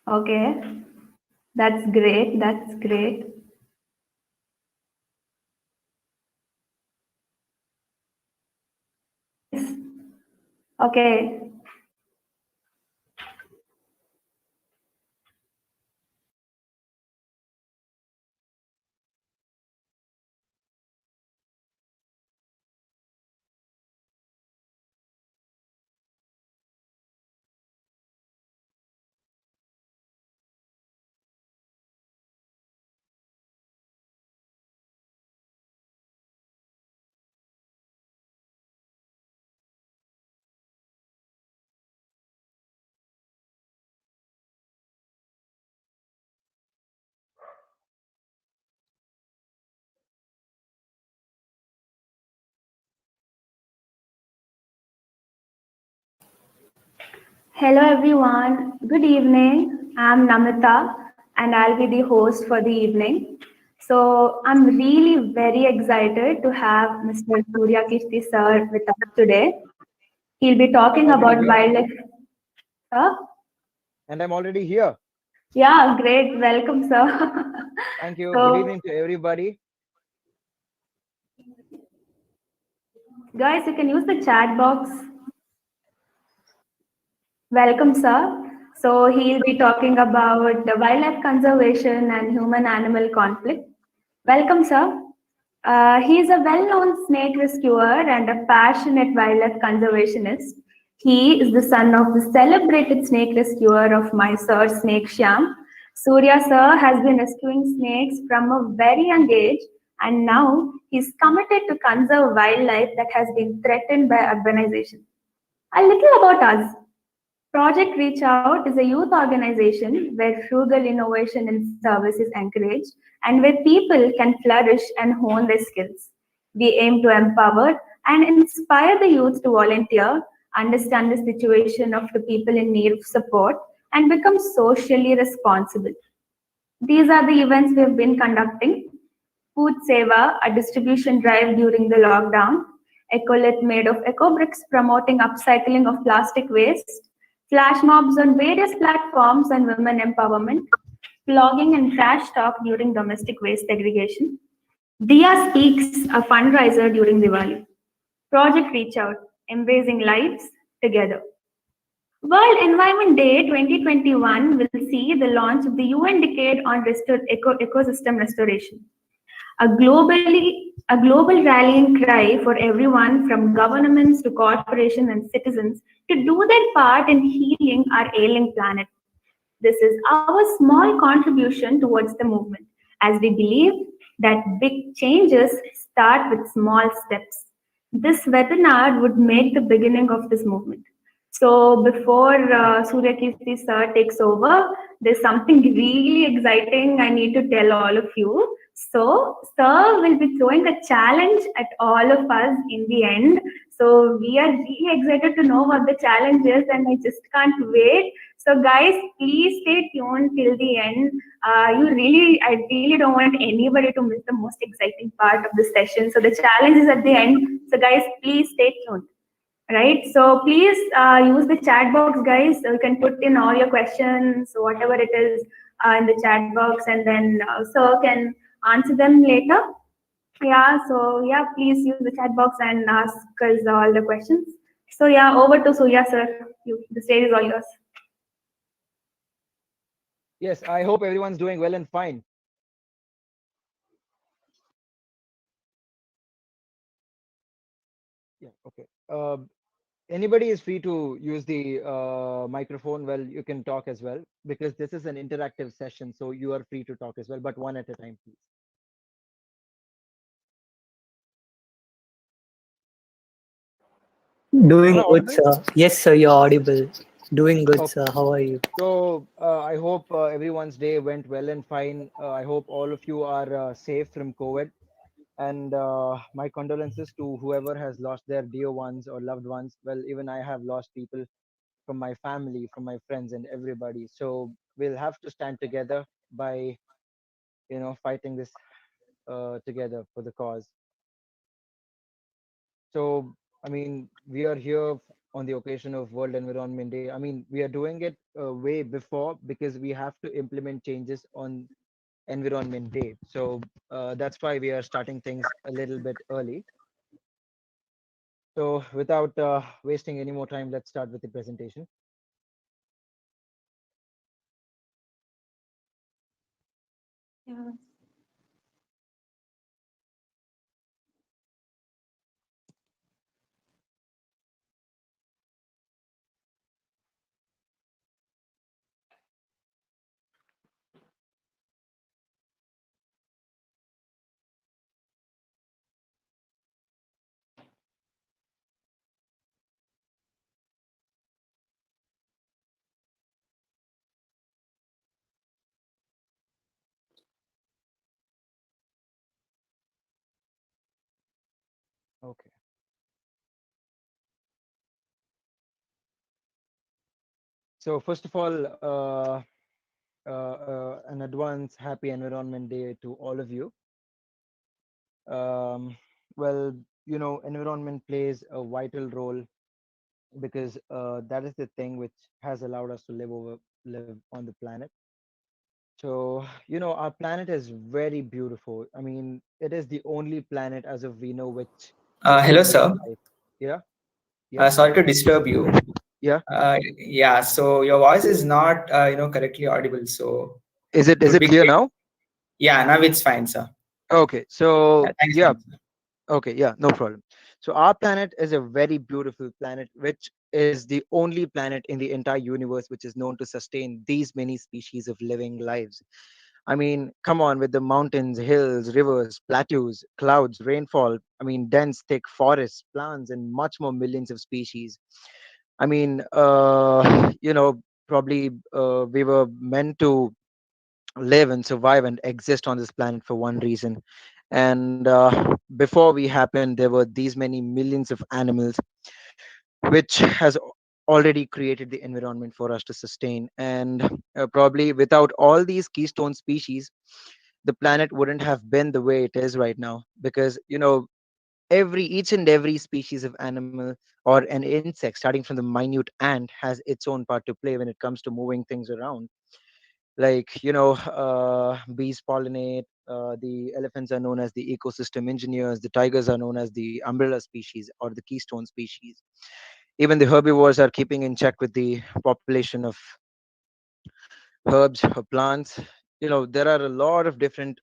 Okay, that's great. That's great. Okay. Hello everyone. Good evening. I'm Namita and I'll be the host for the evening. So I'm really very excited to have Mr. Suryakeerthi sir with us today. He'll be I'm talking already about here. wildlife. Sir? And I'm already here. Yeah, great. Welcome, sir. Thank you. Good So, evening to everybody. guys, you can use the chat box. Welcome, sir. So he'll be talking about the wildlife conservation and human-animal conflict. Welcome, sir. He is a well-known snake rescuer and a passionate wildlife conservationist. He is the son of the celebrated snake rescuer of Mysore Snake Shyam. Surya sir has been rescuing snakes from a very young age, and now he's committed to conserve wildlife that has been threatened by urbanization. A little about us. Project Reach Out is a youth organization where frugal innovation and service is encouraged and where people can flourish and hone their skills. We aim to empower and inspire the youth to volunteer, understand the situation of the people in need of support, and become socially responsible. These are the events we have been conducting. Food Seva, a distribution drive during the lockdown, Ecolith made of eco bricks promoting upcycling of plastic waste, flash mobs on various platforms and women empowerment, blogging and trash talk during domestic waste segregation. Dia Speaks, a fundraiser during Diwali. Project Reach Out, embracing lives together. World Environment Day 2021 will see the launch of the UN Decade on Ecosystem Restoration, a global rallying cry for everyone from governments to corporations and citizens to do their part in healing our ailing planet. This is our small contribution towards the movement, as we believe that big changes start with small steps. This webinar would make the beginning of this movement. So, before Suryakeerthi sir takes over, there's something really exciting I need to tell all of you. So, sir will be throwing a challenge at all of us in the end. So, we are really excited to know what the challenge is, and I just can't wait. So, guys, please stay tuned till the end. I really don't want anybody to miss the most exciting part of the session. So, the challenge is at the end. So, guys, please stay tuned. Right. So, please use the chat box, guys. So you can put in all your questions, whatever it is, in the chat box, and then Sir can answer them later. Yeah. So, yeah, please use the chat box and ask us all the questions. So, yeah, over to Surya, sir. The stage is all yours. Yes, I hope everyone's doing well and fine. Yeah, okay. Anybody is free to use the microphone. Well, you can talk as well because this is an interactive session, so you are free to talk as well, but one at a time, please. Am I Doing good, audible? sir. Yes, sir, you're audible. Doing good, sir. Okay. How are you? So I hope everyone's day went well and fine. I hope all of you are safe from COVID. And my condolences to whoever has lost their dear ones or loved ones. Well, even I have lost people from my family, from my friends, and everybody. So we'll have to stand together by, fighting this together for the cause. So, I mean, we are here on the occasion of World Environment Day. I mean, we are doing it way before because we have to implement changes on Environment Day. So that's why we are starting things a little bit early. So without wasting any more time, let's start with the presentation. Yeah. Okay. So first of all, an advance happy Environment Day to all of you. Um, well, environment plays a vital role because that is the thing which has allowed us to live on the planet. So, our planet is very beautiful. I mean, it is the only planet as of we know which Hello, sustains sir. life. Yeah, yes, Sorry to disturb you. yeah. Yeah, so your voice is not, correctly audible. So Is it it is would it be clear great. now? Yeah, now it's fine, sir. Okay, so Thanks so yeah, much, sir. okay, yeah, no problem. So our planet is a very beautiful planet, which is the only planet in the entire universe which is known to sustain these many species of living lives. I mean, come on, with the mountains, hills, rivers, plateaus, clouds, rainfall, I mean, dense, thick forests, plants, and much more millions of species. I mean, probably we were meant to live and survive and exist on this planet for one reason. And before we happened, there were these many millions of animals, which has already created the environment for us to sustain. And probably without all these keystone species, the planet wouldn't have been the way it is right now. Because, every each and every species of animal or an insect, starting from the minute ant, has its own part to play when it comes to moving things around. Like, bees pollinate, the elephants are known as the ecosystem engineers, the tigers are known as the umbrella species or the keystone species. Even the herbivores are keeping in check with the population of herbs or plants. There are a lot of different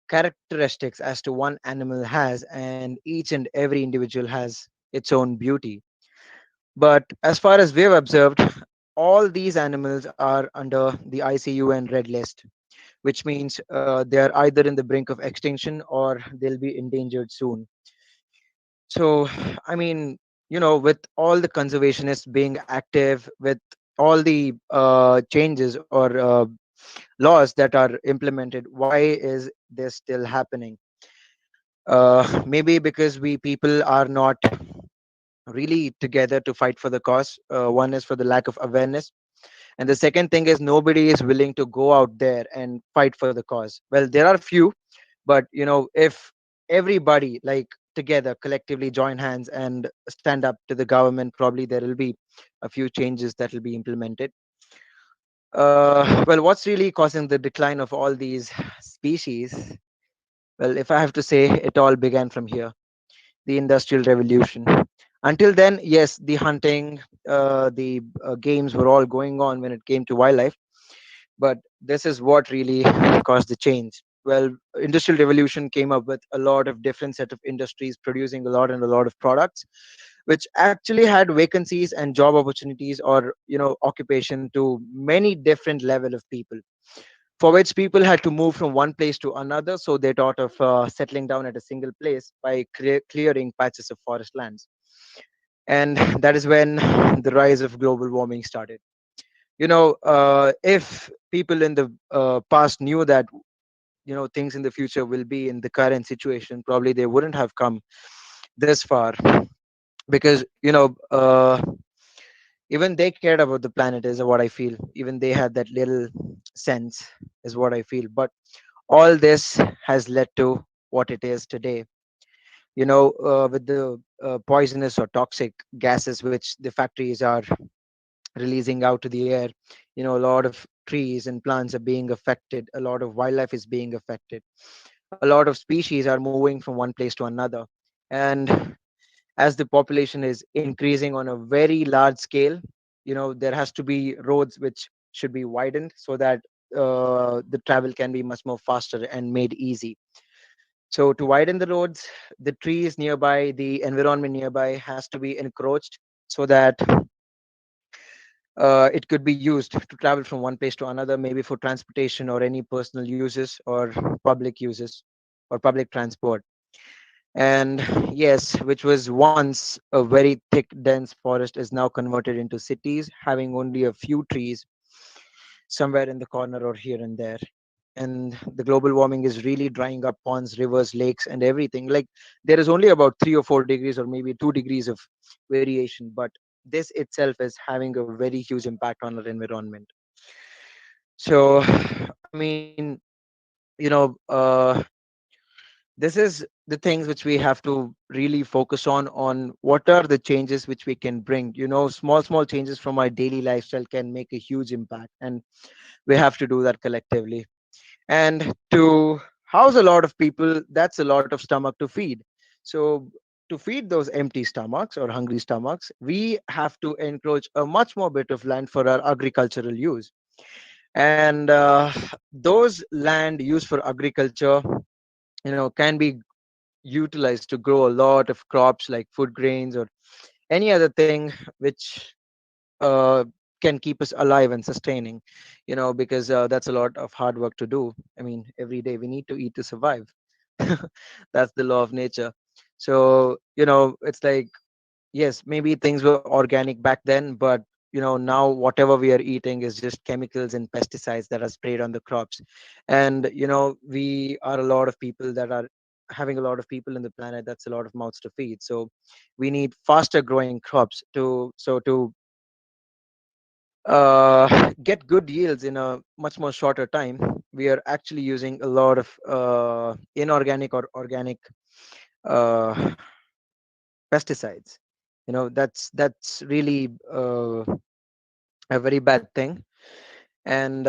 characteristics as to one animal has, and each and every individual has its own beauty. But as far as we've observed, all these animals are under the ICUN red list, which means they are either in the brink of extinction or they'll be endangered soon. So, I mean, with all the conservationists being active, with all the changes or laws that are implemented, why is this still happening? Maybe because we people are not really together to fight for the cause. One is for the lack of awareness, and the second thing is nobody is willing to go out there and fight for the cause. Well, there are few, but if everybody, like, together collectively join hands and stand up to the government, probably there will be a few changes that will be implemented. Well, what's really causing the decline of all these species? Well, if I have to say, it all began from here, the Industrial Revolution. Until then, yes, the hunting, the games were all going on when it came to wildlife, but this is what really caused the change. Well, Industrial Revolution came up with a lot of different set of industries producing a lot and a lot of products, which actually had vacancies and job opportunities, or occupation to many different level of people, for which people had to move from one place to another. So they thought of settling down at a single place by clearing patches of forest lands. And that is when the rise of global warming started. If people in the past knew that things in the future will be in the current situation, probably they wouldn't have come this far. Because even they cared about the planet, is what I feel. Even they had that little sense, is what I feel. But all this has led to what it is today. With the poisonous or toxic gases which the factories are releasing out to the air. A lot of trees and plants are being affected, a lot of wildlife is being affected, a lot of species are moving from one place to another. And as the population is increasing on a very large scale, there has to be roads which should be widened so that the travel can be much more faster and made easy. So to widen the roads, the trees nearby, the environment nearby has to be encroached so that it could be used to travel from one place to another, maybe for transportation or any personal uses or public uses or public transport. And yes, which was once a very thick, dense forest is now converted into cities, having only a few trees somewhere in the corner or here and there. And the global warming is really drying up ponds, rivers, lakes, and everything. Like, there is only about 3 or 4 degrees or maybe 2 degrees of variation, but this itself is having a very huge impact on our environment. So I mean, you know uh, this is the things which we have to really focus on what are the changes which we can bring. Small changes from our daily lifestyle can make a huge impact, and we have to do that collectively. And to house a lot of people, that's a lot of stomach to feed. So to feed those empty stomachs or hungry stomachs, we have to encroach a much more bit of land for our agricultural use. And those land used for agriculture, can be utilized to grow a lot of crops like food grains or any other thing which uh, can keep us alive and sustaining, because that's a lot of hard work to do. I mean, every day we need to eat to survive. That's the law of nature. So it's like, yes, maybe things were organic back then, but now whatever we are eating is just chemicals and pesticides that are sprayed on the crops. And we are a lot of people that are having a lot of people in the planet. That's a lot of mouths to feed. So we need faster growing crops to get good yields in a much more shorter time. We are actually using a lot of inorganic or organic uh, pesticides. That's really a very bad thing. And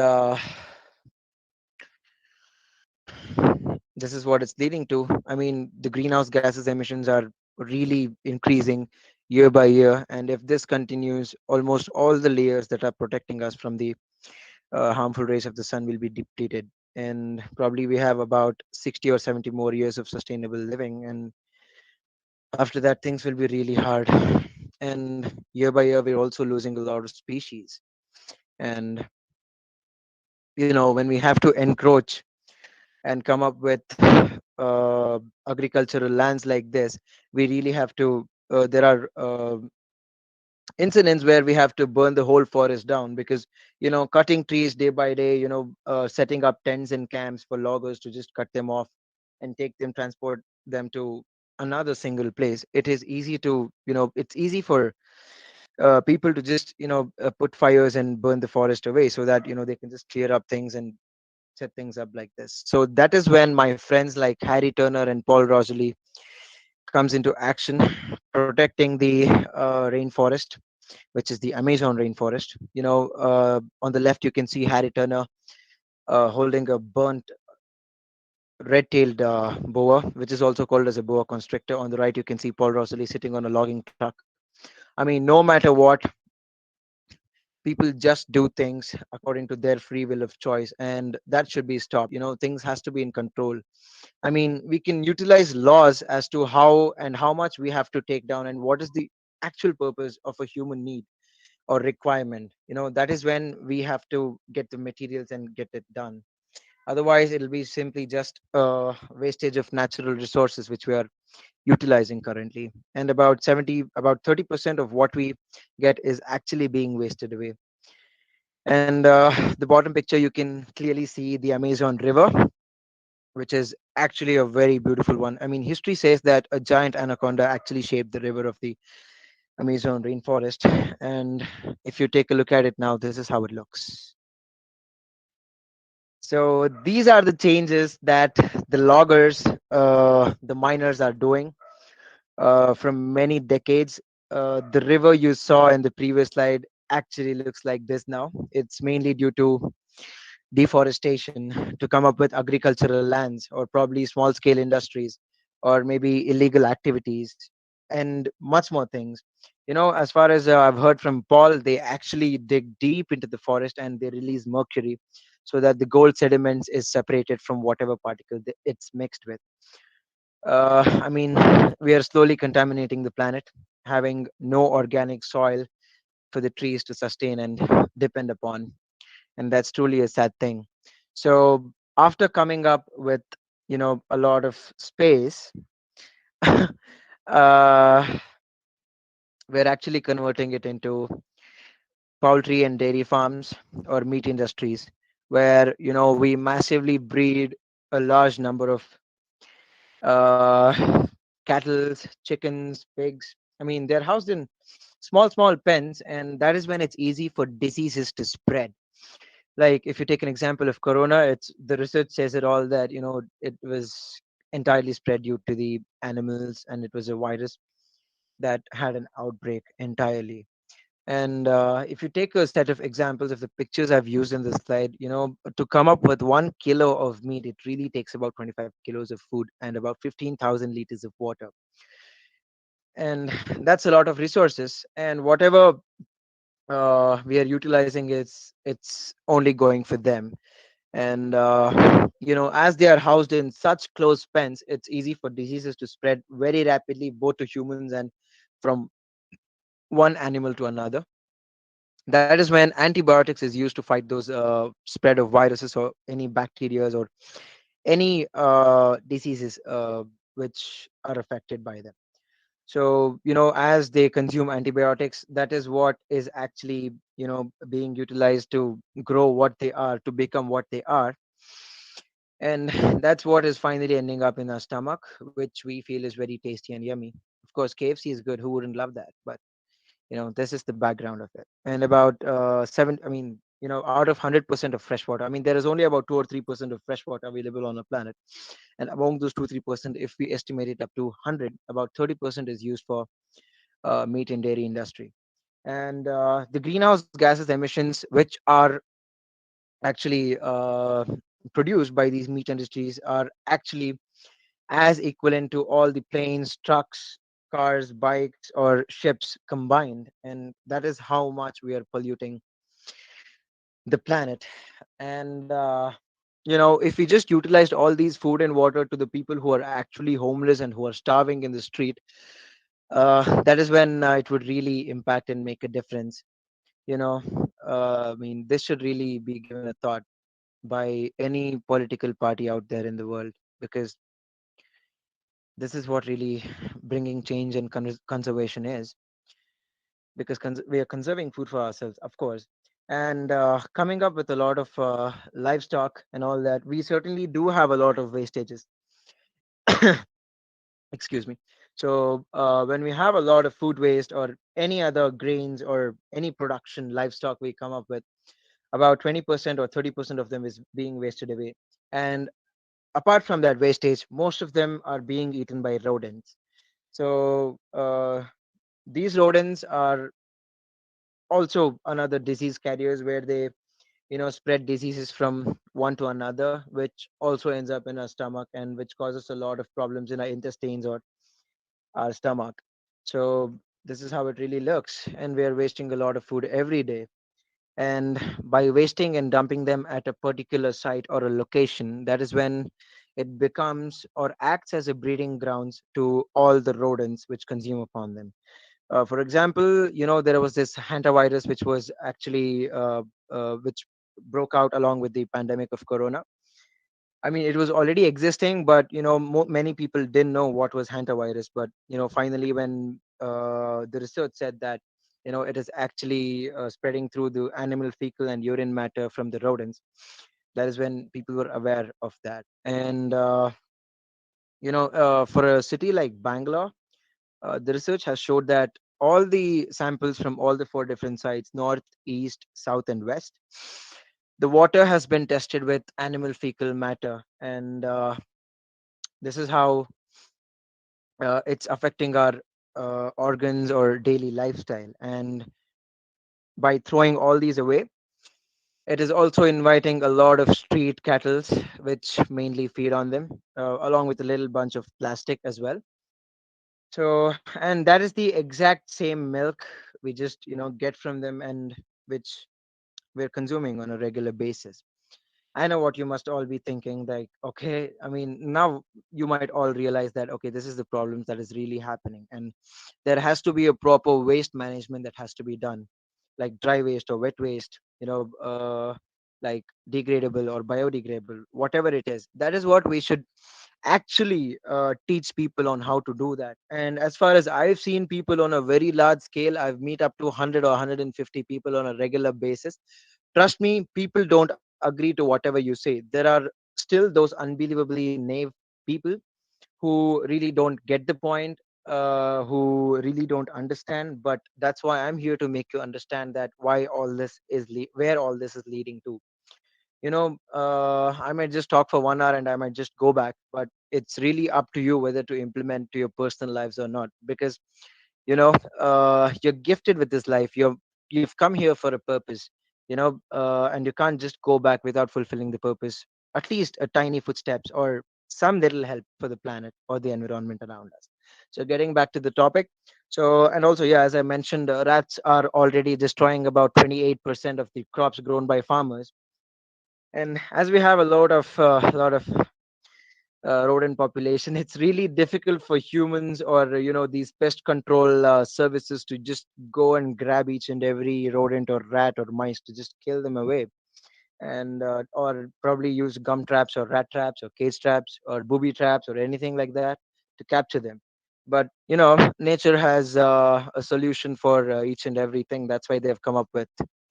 this is what it's leading to. I mean, the greenhouse gases emissions are really increasing year by year, and if this continues, almost all the layers that are protecting us from the harmful rays of the sun will be depleted. And probably we have about 60 or 70 more years of sustainable living, and after that things will be really hard. And year by year we're also losing a lot of species. And when we have to encroach and come up with agricultural lands like this, we really have to there are incidents where we have to burn the whole forest down, because cutting trees day by day, setting up tents and camps for loggers to just cut them off and take them, transport them to another single place. It is easy to, it's easy for people to just put fires and burn the forest away so that they can just clear up things and set things up like this. So that is when my friends like Harry Turner and Paul Rosalie comes into action, protecting the rainforest, which is the Amazon rainforest. On the left you can see Harry Turner holding a burnt red-tailed boa, which is also called as a boa constrictor. On the right you can see Paul Rosalie sitting on a logging truck. I mean, no matter what, people just do things according to their free will of choice, and that should be stopped. Things has to be in control. I mean, we can utilize laws as to how and how much we have to take down and what is the actual purpose of a human need or requirement. That is when we have to get the materials and get it done. Otherwise it'll be simply just wastage of natural resources which we are utilizing currently. And about 30% of what we get is actually being wasted away. And the bottom picture, you can clearly see the Amazon River, which is actually a very beautiful one. I mean, history says that a giant anaconda actually shaped the river of the Amazon rainforest. And if you take a look at it now, this is how it looks. So these are the changes that the loggers, the miners are doing. from many decades. The river you saw in the previous slide actually looks like this now. It's mainly due to deforestation to come up with agricultural lands, or probably small scale industries, or maybe illegal activities, and much more things. As far as I've heard from Paul, they actually dig deep into the forest and they release mercury so that the gold sediments is separated from whatever particle it's mixed with. I mean, we are slowly contaminating the planet, having no organic soil for the trees to sustain and depend upon. And that's truly a sad thing. So, after coming up with, a lot of space, uh, we're actually converting it into poultry and dairy farms or meat industries, where, we massively breed a large number of uh, cattle, chickens, pigs. I mean, they're housed in small pens, and that is when it's easy for diseases to spread. Like if you take an example of corona, it's the research says it all that it was entirely spread due to the animals, and it was a virus that had an outbreak entirely. And if you take a set of examples of the pictures I've used in this slide, to come up with 1 kilo of meat, it really takes about 25 kilos of food and about 15,000 liters of water. And that's a lot of resources. And whatever we are utilizing, it's only going for them. And as they are housed in such close pens, it's easy for diseases to spread very rapidly, both to humans and from one animal to another. That is when antibiotics is used to fight those spread of viruses or any bacteria or any diseases which are affected by them. So as they consume antibiotics, that is what is actually being utilized to grow what they are, to become what they are. And that's what is finally ending up in our stomach, which we feel is very tasty and yummy. Of course, KFC is good, who wouldn't love that? But this is the background of it. And about seven I mean out of 100% of fresh water, I mean, there is only about 2 or 3% of fresh water available on a planet. And among those 2 3%, if we estimate it up to 100, about 30% is used for meat and dairy industry. And the greenhouse gases emissions, which are actually produced by these meat industries, are actually as equivalent to all the planes, trucks, cars, bikes, or ships combined. And that is how much we are polluting the planet. And if we just utilized all these food and water to the people who are actually homeless and who are starving in the street, that is when it would really impact and make a difference. you know I mean, this should really be given a thought by any political party out there in the world, because this is what really bringing change and conservation is. Because we are conserving food for ourselves, of course, and coming up with a lot of livestock and all that, we certainly do have a lot of wastages. Excuse me. So when we have a lot of food waste or any other grains or any production livestock we come up with, about 20% or 30% of them is being wasted away. And apart from that wastage, most of them are being eaten by rodents. So these rodents are also another disease carriers, where they spread diseases from one to another, which also ends up in our stomach and which causes a lot of problems in our intestines or our stomach. So this is how it really looks, and we are wasting a lot of food every day. And by wasting and dumping them at a particular site or a location, that is when it becomes or acts as a breeding grounds to all the rodents which consume upon them. For example, there was this hantavirus which was actually which broke out along with the pandemic of corona. I mean, it was already existing, but many people didn't know what was hantavirus. But finally, when the research said that it is actually spreading through the animal fecal and urine matter from the rodents, that is when people were aware of that. And for a city like Bangalore, the research has showed that all the samples from all the four different sites, north, east, south, and west, the water has been tested with animal fecal matter. And this is how It's affecting our organs or daily lifestyle, and by throwing all these away, it is also inviting a lot of street cattle, which mainly feed on them, along with a little bunch of plastic as well. So, and that is the exact same milk we just get from them, and which we're consuming on a regular basis. I know what you must all be thinking, like, okay, I mean, now you might all realize that, okay, this is the problems that is really happening. And there has to be a proper waste management that has to be done, like dry waste or wet waste, like degradable or biodegradable, whatever it is. That is what we should actually teach people on how to do that. And as far as I've seen people on a very large scale, I've meet up to 100 or 150 people on a regular basis. Trust me, people don't agree to whatever you say. There are still those unbelievably naive people who really don't get the point, who really don't understand. But that's why I'm here to make you understand that why all this is where all this is leading to. I might just talk for 1 hour and I might just go back, but it's really up to you whether to implement to your personal lives or not. Because you know you're gifted with this life. You've come here for a purpose, and you can't just go back without fulfilling the purpose, at least a tiny footsteps or some little help for the planet or the environment around us. So getting back to the topic, so and also, yeah, as I mentioned, rats are already destroying about 28% of the crops grown by farmers. And as we have a lot of rodent population, it's really difficult for humans or these pest control services to just go and grab each and every rodent or rat or mice to just kill them away, and or probably use gum traps or rat traps or cage traps or booby traps or anything like that to capture them. But nature has a solution for each and everything. That's why they've come up with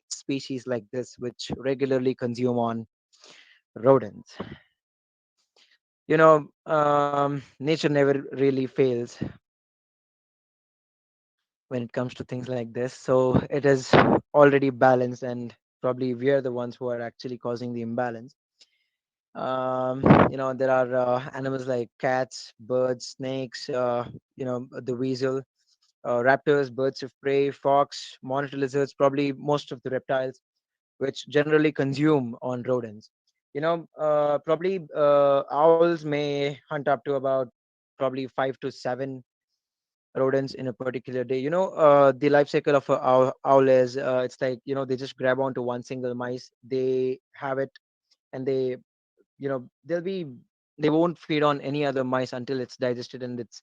species like this which regularly consume on rodents. Nature never really fails when it comes to things like this. So it is already balanced, and probably we are the ones who are actually causing the imbalance. There are animals like cats, birds, snakes, the weasel, raptors, birds of prey, fox, monitor lizards, probably most of the reptiles, which generally consume on rodents. Probably owls may hunt up to about probably 5 to 7 rodents in a particular day. The life cycle of a owl is, it's like, they just grab onto one single mice, they have it, and they won't feed on any other mice until it's digested and it's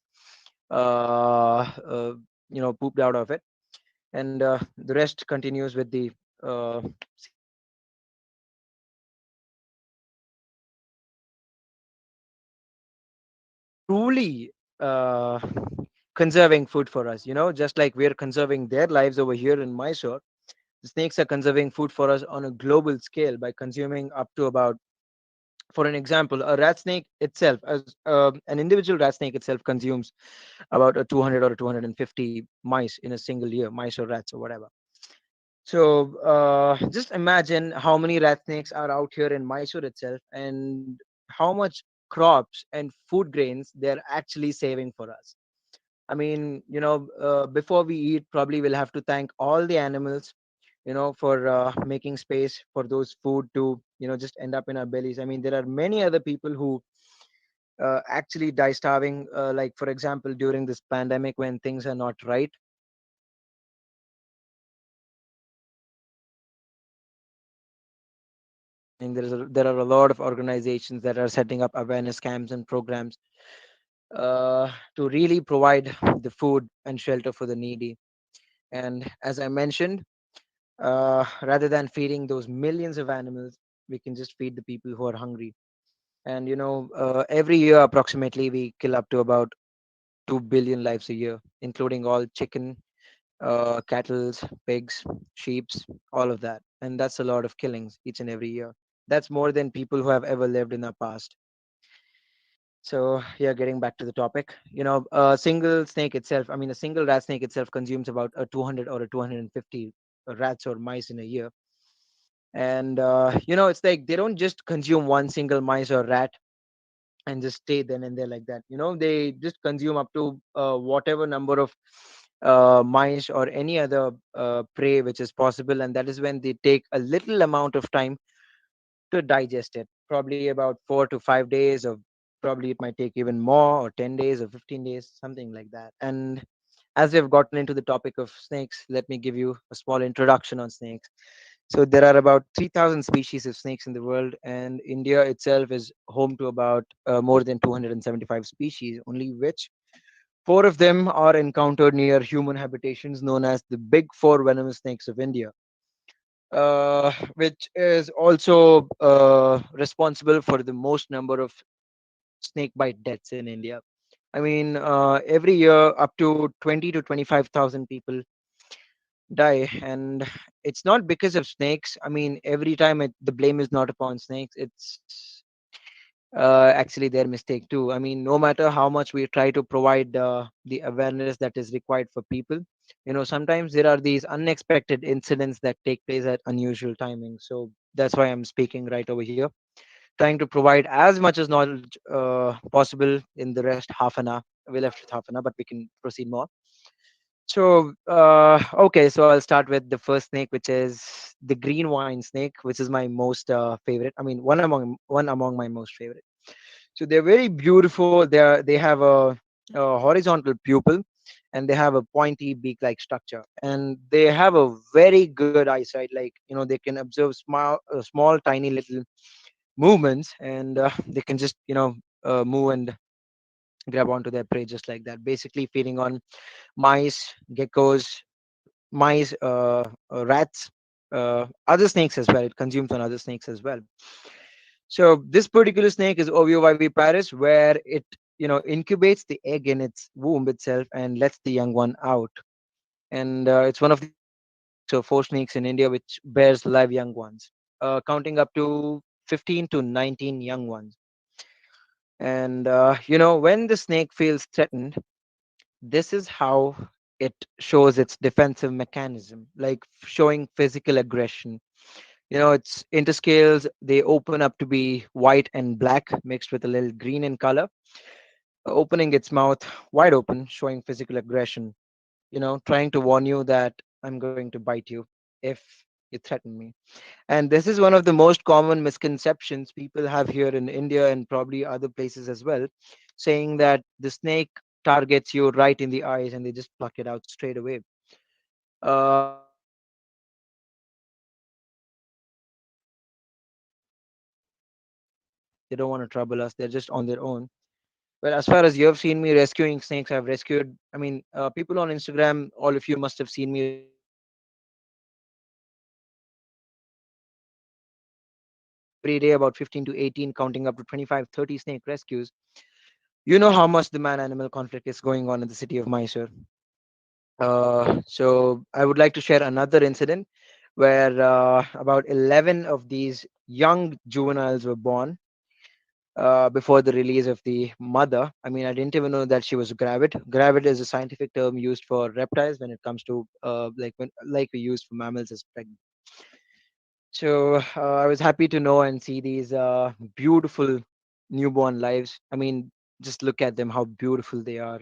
pooped out of it, and the rest continues with the same cycle. And rats are truly conserving food for us, just like we're conserving their lives over here in Mysore. The snakes are conserving food for us on a global scale by consuming up to about, for an example, a rat snake itself, as an individual rat snake itself consumes about a 200 or a 250 mice in a single year, mice or rats or whatever. So just imagine how many rat snakes are out here in Mysore itself, and how much crops and food grains they're actually saving for us. I mean, before we eat, probably we'll have to thank all the animals, for making space for those food to, just end up in our bellies. I mean, there are many other people who actually die starving. Like, for example, during this pandemic when things are not right. I mean, there are a lot of organizations that are setting up awareness camps and programs to really provide the food and shelter for the needy. And as I mentioned, rather than feeding those millions of animals, we can just feed the people who are hungry. And every year approximately we kill up to about 2 billion lives a year, including all chicken, cattle, pigs, sheeps, all of that. And that's a lot of killings each and every year. That's more than people who have ever lived in the past. So yeah, getting back to the topic, a single snake itself, I mean, a single rat snake itself consumes about a 200 or a 250 rats or mice in a year. And it's like they don't just consume one single mice or rat. and just stay then and there like that. They just consume up to whatever number of mice or any other prey which is possible, and that is when they take a little amount of time to digest it. Probably about 4 to 5 days, or probably it might take even more, or 10 days, or 15 days, something like that. And as we've gotten into the topic of snakes, let me give you a small introduction on snakes. So there are about 3,000 species of snakes in the world, and India itself is home to about more than 275 species, only which four of them are encountered near human habitations known as the Big Four venomous snakes of India, which is also responsible for the most number of snake bite deaths in India. I mean, every year up to 20 to 25,000 people die, and it's not because of snakes. I mean, every time the blame is not upon snakes, it's actually their mistake too. I mean, no matter how much we try to provide the awareness that is required for people, sometimes there are these unexpected incidents that take place at unusual timing. So that's why I'm speaking right over here, trying to provide as much as knowledge possible in the rest half an hour. We're left with half an hour, but we can proceed more. So, okay, so I'll start with the first snake, which is the green wine snake, which is my most favorite. I mean, one among my most favorite. So they're very beautiful. They have a horizontal pupil, and they have a pointy beak-like structure, and they have a very good eyesight. Like, they can observe small, tiny little movements, and they can just move and grab onto their prey just like that. Basically, feeding on mice, geckos, mice, rats, other snakes as well. It consumes on other snakes as well. So this particular snake is ovoviviparous, where it incubates the egg in its womb itself and lets the young one out. And it's one of the only four snakes in India which bears live young ones, counting up to 15 to 19 young ones. And when the snake feels threatened, this is how it shows its defensive mechanism, like showing physical aggression. Its interscales, they open up to be white and black mixed with a little green in color, opening its mouth wide open, showing physical aggression, trying to warn you that I'm going to bite you if you threaten me. And this is one of the most common misconceptions people have here in India and probably other places as well, saying that the snake targets you right in the eyes and they just pluck it out straight away. But they don't want to trouble us. They're just on their own. Well, as far as you have seen me rescuing snakes, I've rescued. I mean, people on Instagram, all of you must have seen me rescuing every day about 15 to 18, counting up to 25, 30 snake rescues. You know how much the man-animal conflict is going on in the city of Mysore. So I would like to share another incident where about 11 of these young juveniles were born before the release of the mother. I mean, I didn't even know that she was gravid. Gravid is a scientific term used for reptiles when it comes to like we use for mammals as pregnant. So I was happy to know and see these beautiful newborn lives. I mean, just look at them, how beautiful they are.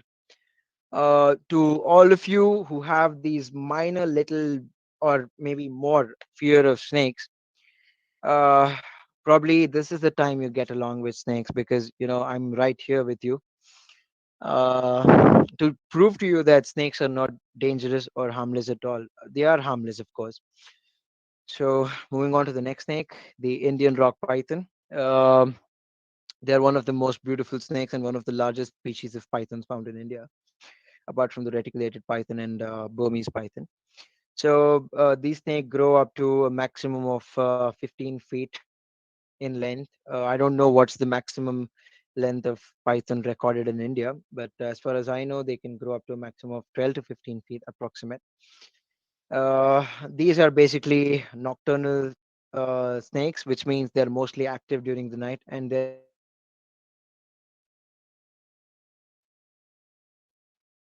To all of you who have these minor little or maybe more fear of snakes, uh, probably this is the time you get along with snakes, because I'm right here with you to prove to you that snakes are not dangerous or harmless at all. They are harmless, of course. So moving on to the next snake, the Indian rock python. Um, they're one of the most beautiful snakes and one of the largest species of pythons found in India, apart from the reticulated python and Burmese python. So these snakes grow up to a maximum of 15 feet in length. I don't know what's the maximum length of python recorded in India, but as far as I know, they can grow up to a maximum of 12 to 15 feet approximate. These are basically nocturnal snakes, which means they're mostly active during the night, and their behavior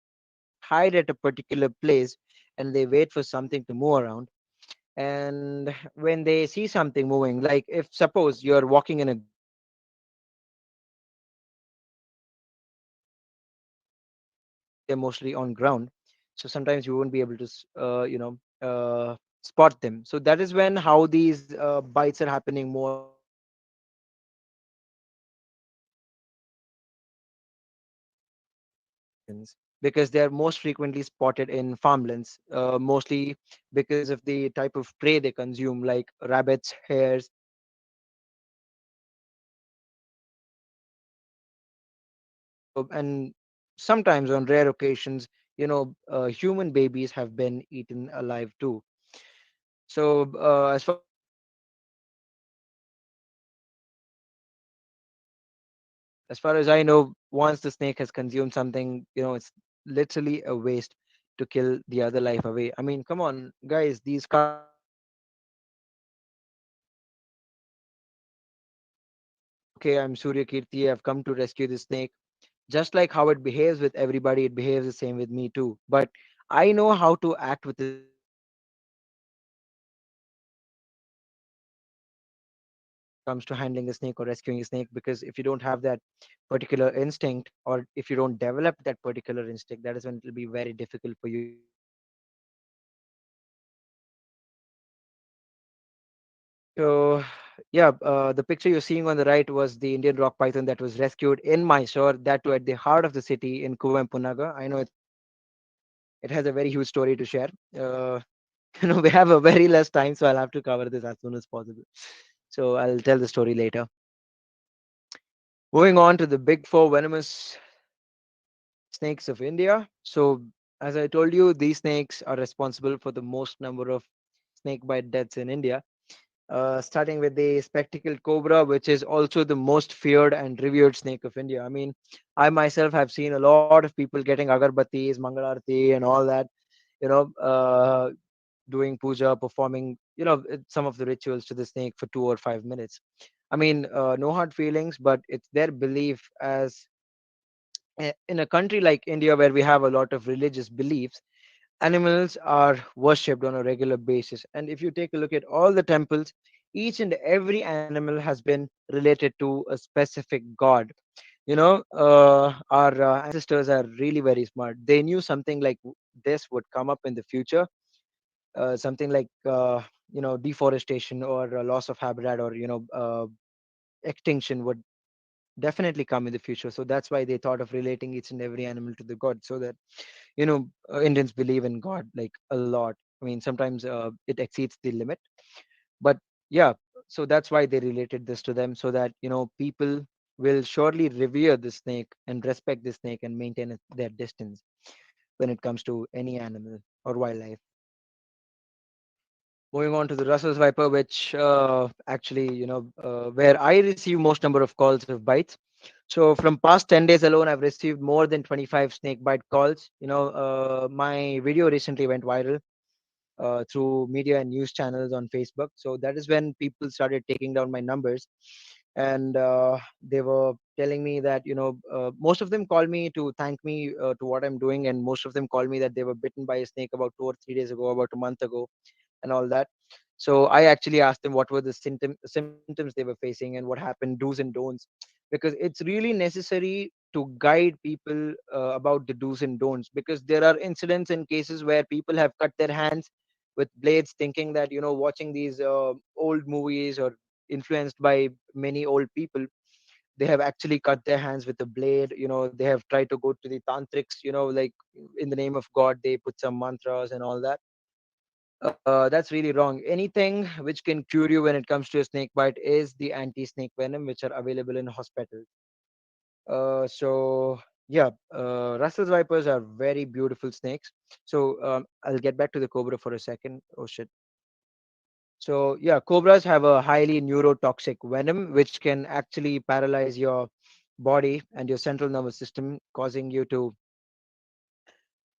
is hide at a particular place and they wait for something to move around. And when they see something moving, like if suppose you're walking in a they're mostly on ground, so sometimes you won't be able to spot them. So that is when how these bites are happening more and more. Because they are most frequently spotted in farmlands, mostly because of the type of prey they consume, like rabbits, hares, and sometimes on rare occasions, human babies have been eaten alive too. So as far as I know, once the snake has consumed something, it's literally a waste to kill the other life away. I mean, come on, guys, these cartoon snakes, they don't have that okay, I'm Suryakeerthi, I've come to rescue the snake. Just like how it behaves with everybody, it behaves the same with me too. But I know how to act with a snake in a very specific way when it comes to handling a snake or rescuing a snake. Because if you don't have that particular instinct, or if you don't develop that particular instinct, that is when it will be very difficult for you to so yeah, the picture you're seeing on the right was the Indian rock python that was rescued in Mysore, that too at the heart of the city in Kuvempunaga. I know it has a very huge story to share. Uh, we have a very less time, so I'll have to cover this as soon as possible. So I'll tell the story later. Moving on to the big four venomous snakes of India. So, as I told you, these snakes are responsible for the most number of snake bite deaths in India. Starting with the spectacled cobra, which is also the most feared and revered snake of India. I mean, I myself have seen a lot of people getting agarbattis, mangalarti, and all that. You know, doing puja, performing, some of the rituals to the snake for 2 or 5 minutes. I mean, no hard feelings, but it's their belief as in a country like India where we have a lot of religious beliefs, animals are worshipped on a regular basis. And if you take a look at all the temples, each and every animal has been related to a specific god. Our ancestors are really very smart. They knew something like this would come up in the future, something like deforestation or loss of habitat, or extinction would definitely come in the future. So that's why they thought of relating each and every animal to the god, so that Indians believe in god like a lot. I mean, sometimes it exceeds the limit, but yeah, so that's why they related this to them, so that people will surely revere the snake and respect the snake and maintain their distance when it comes to any animal or wildlife. Moving on to the Russell's Viper, which actually, where I receive most number of calls of bites. So from past 10 days alone, I've received more than 25 snake bite calls. My video recently went viral through media and news channels on Facebook. So that is when people started taking down my numbers, and they were telling me that most of them call me to thank me to what I'm doing, and most of them call me that they were bitten by a snake about 2 or 3 days ago, about a month ago, and all that. So I actually asked them what were the symptoms they were facing and what happened, do's and don'ts, because it's really necessary to guide people about the do's and don'ts, because there are incidents and cases where people have cut their hands with blades, thinking that watching these old movies or influenced by many old people, they have actually cut their hands with a blade. They have tried to go to the tantrics, like in the name of god they put some mantras and all that. That's really wrong. Anything which can cure you when it comes to a snake bite is the anti-snake venom, which are available in hospitals. So yeah, Russell's vipers are very beautiful snakes. So I'll get back to the cobra for a second. Oh shit. So yeah, cobras have a highly neurotoxic venom, which can actually paralyze your body and your central nervous system, causing you to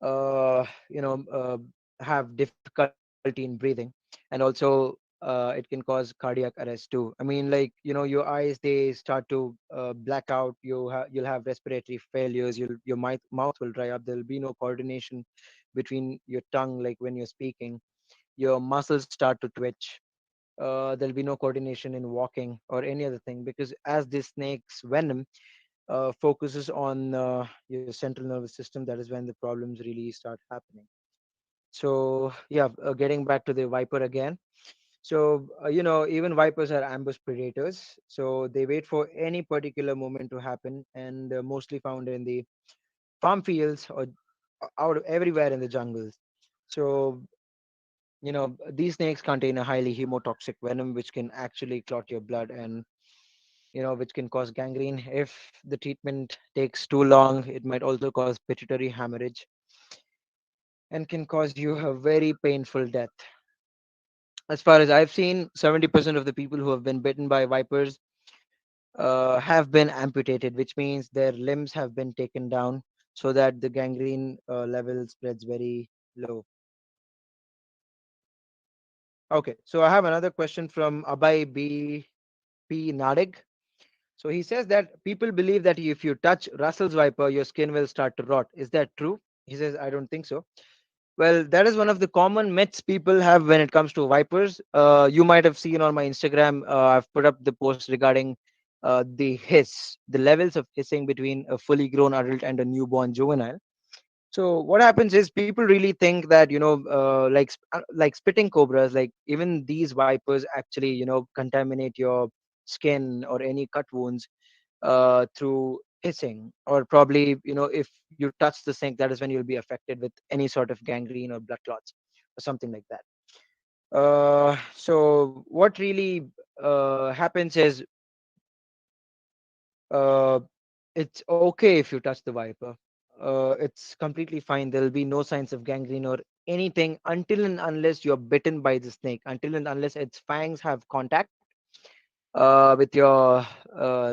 uh, you know uh, have difficulty in breathing, and also it can cause cardiac arrest too. I mean, like, your eyes, they start to black out. You'll have respiratory failures. Your mouth will dry up. There'll be no coordination between your tongue, like when you're speaking. Your muscles start to twitch. There'll be no coordination in walking or any other thing, because as this snake's venom focuses on your central nervous system. That is when the problems really start happening. So yeah, getting back to the viper again. So even vipers are ambush predators. So they wait for any particular moment to happen, and mostly found in the farm fields or out everywhere in the jungles. So these snakes contain a highly hemotoxic venom which can actually clot your blood, and which can cause gangrene. If the treatment takes too long, it might also cause pituitary hemorrhage and can cause you a very painful death. As far as I've seen, 70% of the people who have been bitten by vipers have been amputated, which means their limbs have been taken down so that the gangrene level spreads very low. Okay, so I have another question from Abhay B. Nadig. So he says that people believe that if you touch Russell's viper, your skin will start to rot. Is that true? He says, I don't think so. Well, that is one of the common myths people have when it comes to vipers. You might have seen on my Instagram, I've put up the post regarding the hiss, the levels of hissing between a fully grown adult and a newborn juvenile. So what happens is people really think that like spitting cobras, like even these vipers actually contaminate your skin or any cut wounds through hissing, or probably if you touch the sink, that is when you'll be affected with any sort of gangrene or blood clots or something like that. So what really happens is uh, it's okay if you touch the viper. It's completely fine. There'll be no signs of gangrene or anything until and unless you're bitten by the snake, until and unless its fangs have contact with your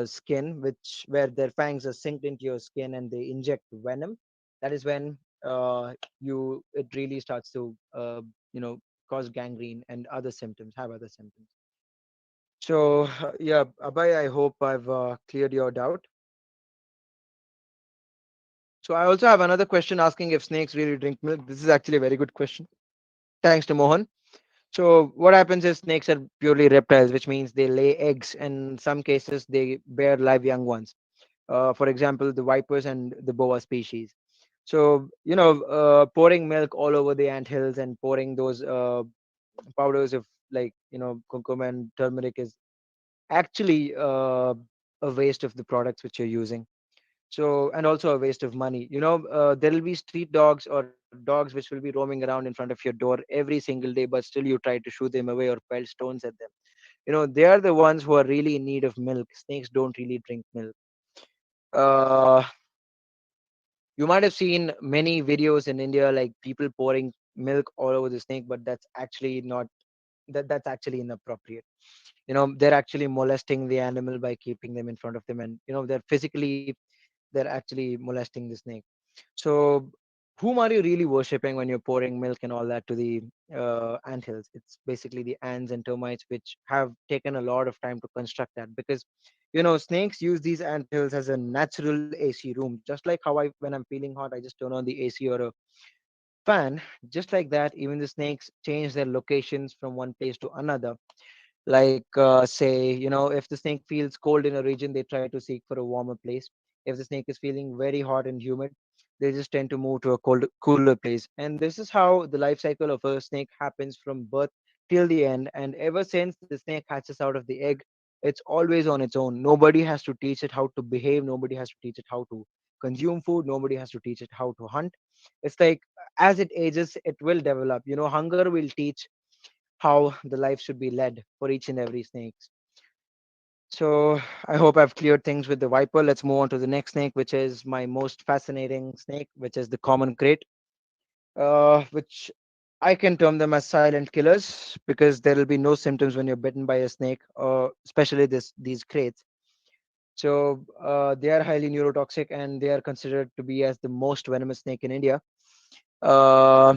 skin, which where their fangs are synced into your skin and they inject venom. That is when you it really starts to cause gangrene and other symptoms, have other symptoms. So yeah, Abhay, I hope I've cleared your doubt. So I also have another question asking if snakes really drink milk. This is actually a very good question. Thanks to Mohan. So what happens is snakes are purely reptiles, which means they lay eggs, and in some cases they bear live young ones. For example, the vipers and the boa species. So pouring milk all over the ant hills and pouring those powders of like curcuma and turmeric is actually a waste of the products which you're using. So, and also a waste of money. There will be street dogs or dogs which will be roaming around in front of your door every single day, but still you try to shoo them away or pile stones at them. They are the ones who are really in need of milk. Snakes don't really drink milk. uh you might have seen many videos in India, like people pouring milk all over the snake, but that's actually not that's actually inappropriate. They're actually molesting the animal by keeping them in front of them, and they're actually molesting the snake. So, whom are you really worshipping when you're pouring milk and all that to the anthills? It's basically the ants and termites, which have taken a lot of time to construct that, because snakes use these anthills as a natural AC room, just like how when I'm feeling hot, I just turn on the AC or a fan. Just like that, even the snakes change their locations from one place to another. Like say if the snake feels cold in a region, they try to seek for a warmer place. If the snake is feeling very hot and humid, they just tend to move to a cooler place. And this is how the life cycle of a snake happens from birth till the end. And ever since the snake hatches out of the egg, it's always on its own. Nobody has to teach it how to behave, nobody has to teach it how to consume food, nobody has to teach it how to hunt. It's like as it ages, it will develop. Hunger will teach how the life should be led for each and every snake. So I hope I've cleared things with the viper. Let's move on to the next snake, which is my most fascinating snake, which is the common crate, which I can term them as silent killers because there will be no symptoms when you're bitten by a snake, especially these crates. So they are highly neurotoxic and they are considered to be as the most venomous snake in India. Uh,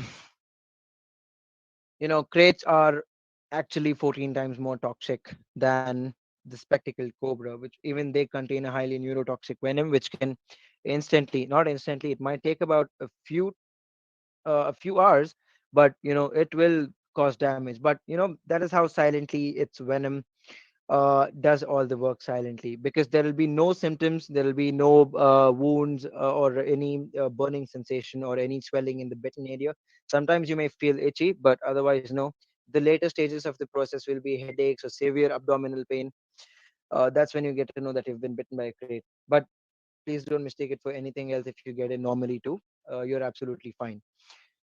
crates are actually 14 times more toxic than the spectacled cobra, which even they contain a highly neurotoxic venom, which can not instantly, it might take about a few hours, but it will cause damage. But that is how silently its venom does all the work silently, because there will be no symptoms, there will be no wounds or any burning sensation or any swelling in the bitten area. Sometimes you may feel itchy, but otherwise, no. The later stages of the process will be headaches or severe abdominal pain. That's when you get to know that you've been bitten by a crate. But please don't mistake it for anything else. If you get it normally too, you're absolutely fine.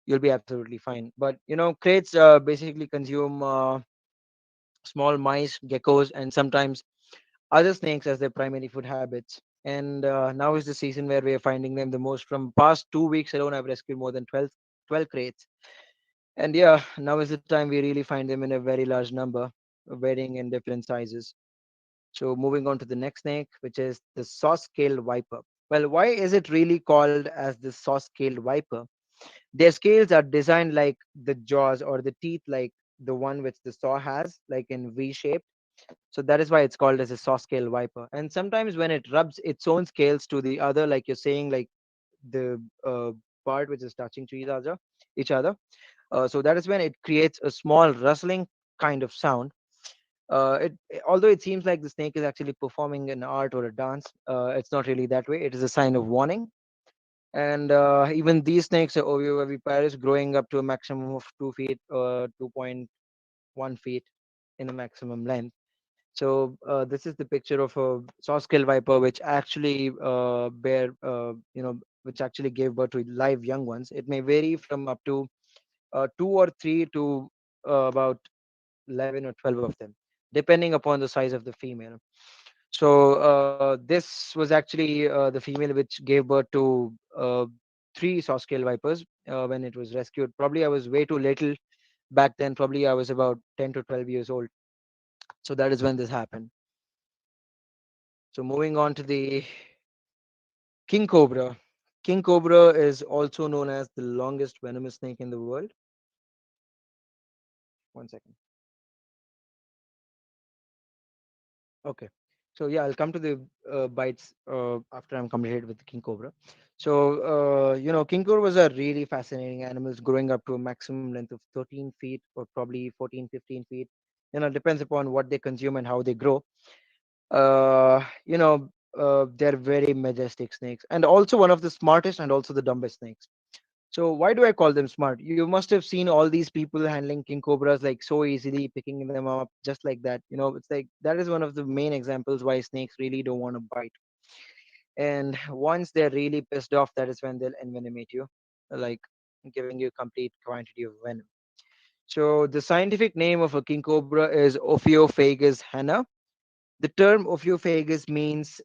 You'll be absolutely fine. But crates basically consume small mice, geckos, and sometimes other snakes as their primary food habits. And now is the season where we are finding them the most. From past 2 weeks alone, I've rescued more than 12 crates. And yeah, now is the time we really find them in a very large number, varying in different sizes. So moving on to the next snake, which is the saw-scaled viper. Well, why is it really called as the saw-scaled viper? Their scales are designed like the jaws or the teeth, like the one which the saw has, like in V shape. So that is why it's called as a saw scale viper. And sometimes when it rubs its own scales to the other, like you're saying, like the part which is touching to each other. So that is when it creates a small rustling kind of sound. Although it seems like the snake is actually performing an art or a dance, it's not really that way. It is a sign of warning. And even these snakes are oviviparous, growing up to a maximum of 2 feet, 2.1 feet in a maximum length. So this is the picture of a saw-scale viper, which actually which actually gave birth to live young ones. It may vary from up to 2 or 3 to about 11 or 12 of them, depending upon the size of the female. So this was actually the female which gave birth to three saw-scale vipers when it was rescued. Probably I was way too little back then. Probably I was about 10 to 12 years old. So that is when this happened. So moving on to the king cobra. King cobra is also known as the longest venomous snake in the world. One second. Okay. So yeah, I'll come to the bites after I'm completed with the king cobra. So king cobras are really fascinating animals, growing up to a maximum length of 13 feet or probably 14, 15 feet. Depends upon what they consume and how they grow. They're very majestic snakes, and also one of the smartest and also the dumbest snakes. So why do I call them smart? You must have seen all these people handling king cobras like so easily, picking them up just like that. It's like that is one of the main examples why snakes really don't want to bite. And once they're really pissed off, that is when they'll envenomate you, like giving you complete quantity of venom. So the scientific name of a king cobra is Ophiophagus hanna. The term Ophiophagus means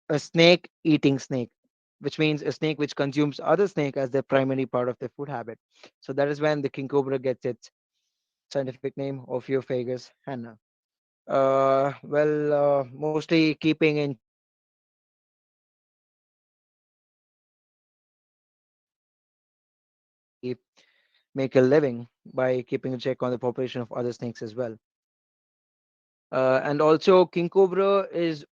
a snake eating snake, which means a snake which consumes other snake as their primary part of their food habit. So that is when the king cobra gets its scientific name, Ophiophagus hanna. Mostly keeping in check on the population of other snakes as well. They actually make a living by keeping a check on the population of other snakes as well. And also, king cobra is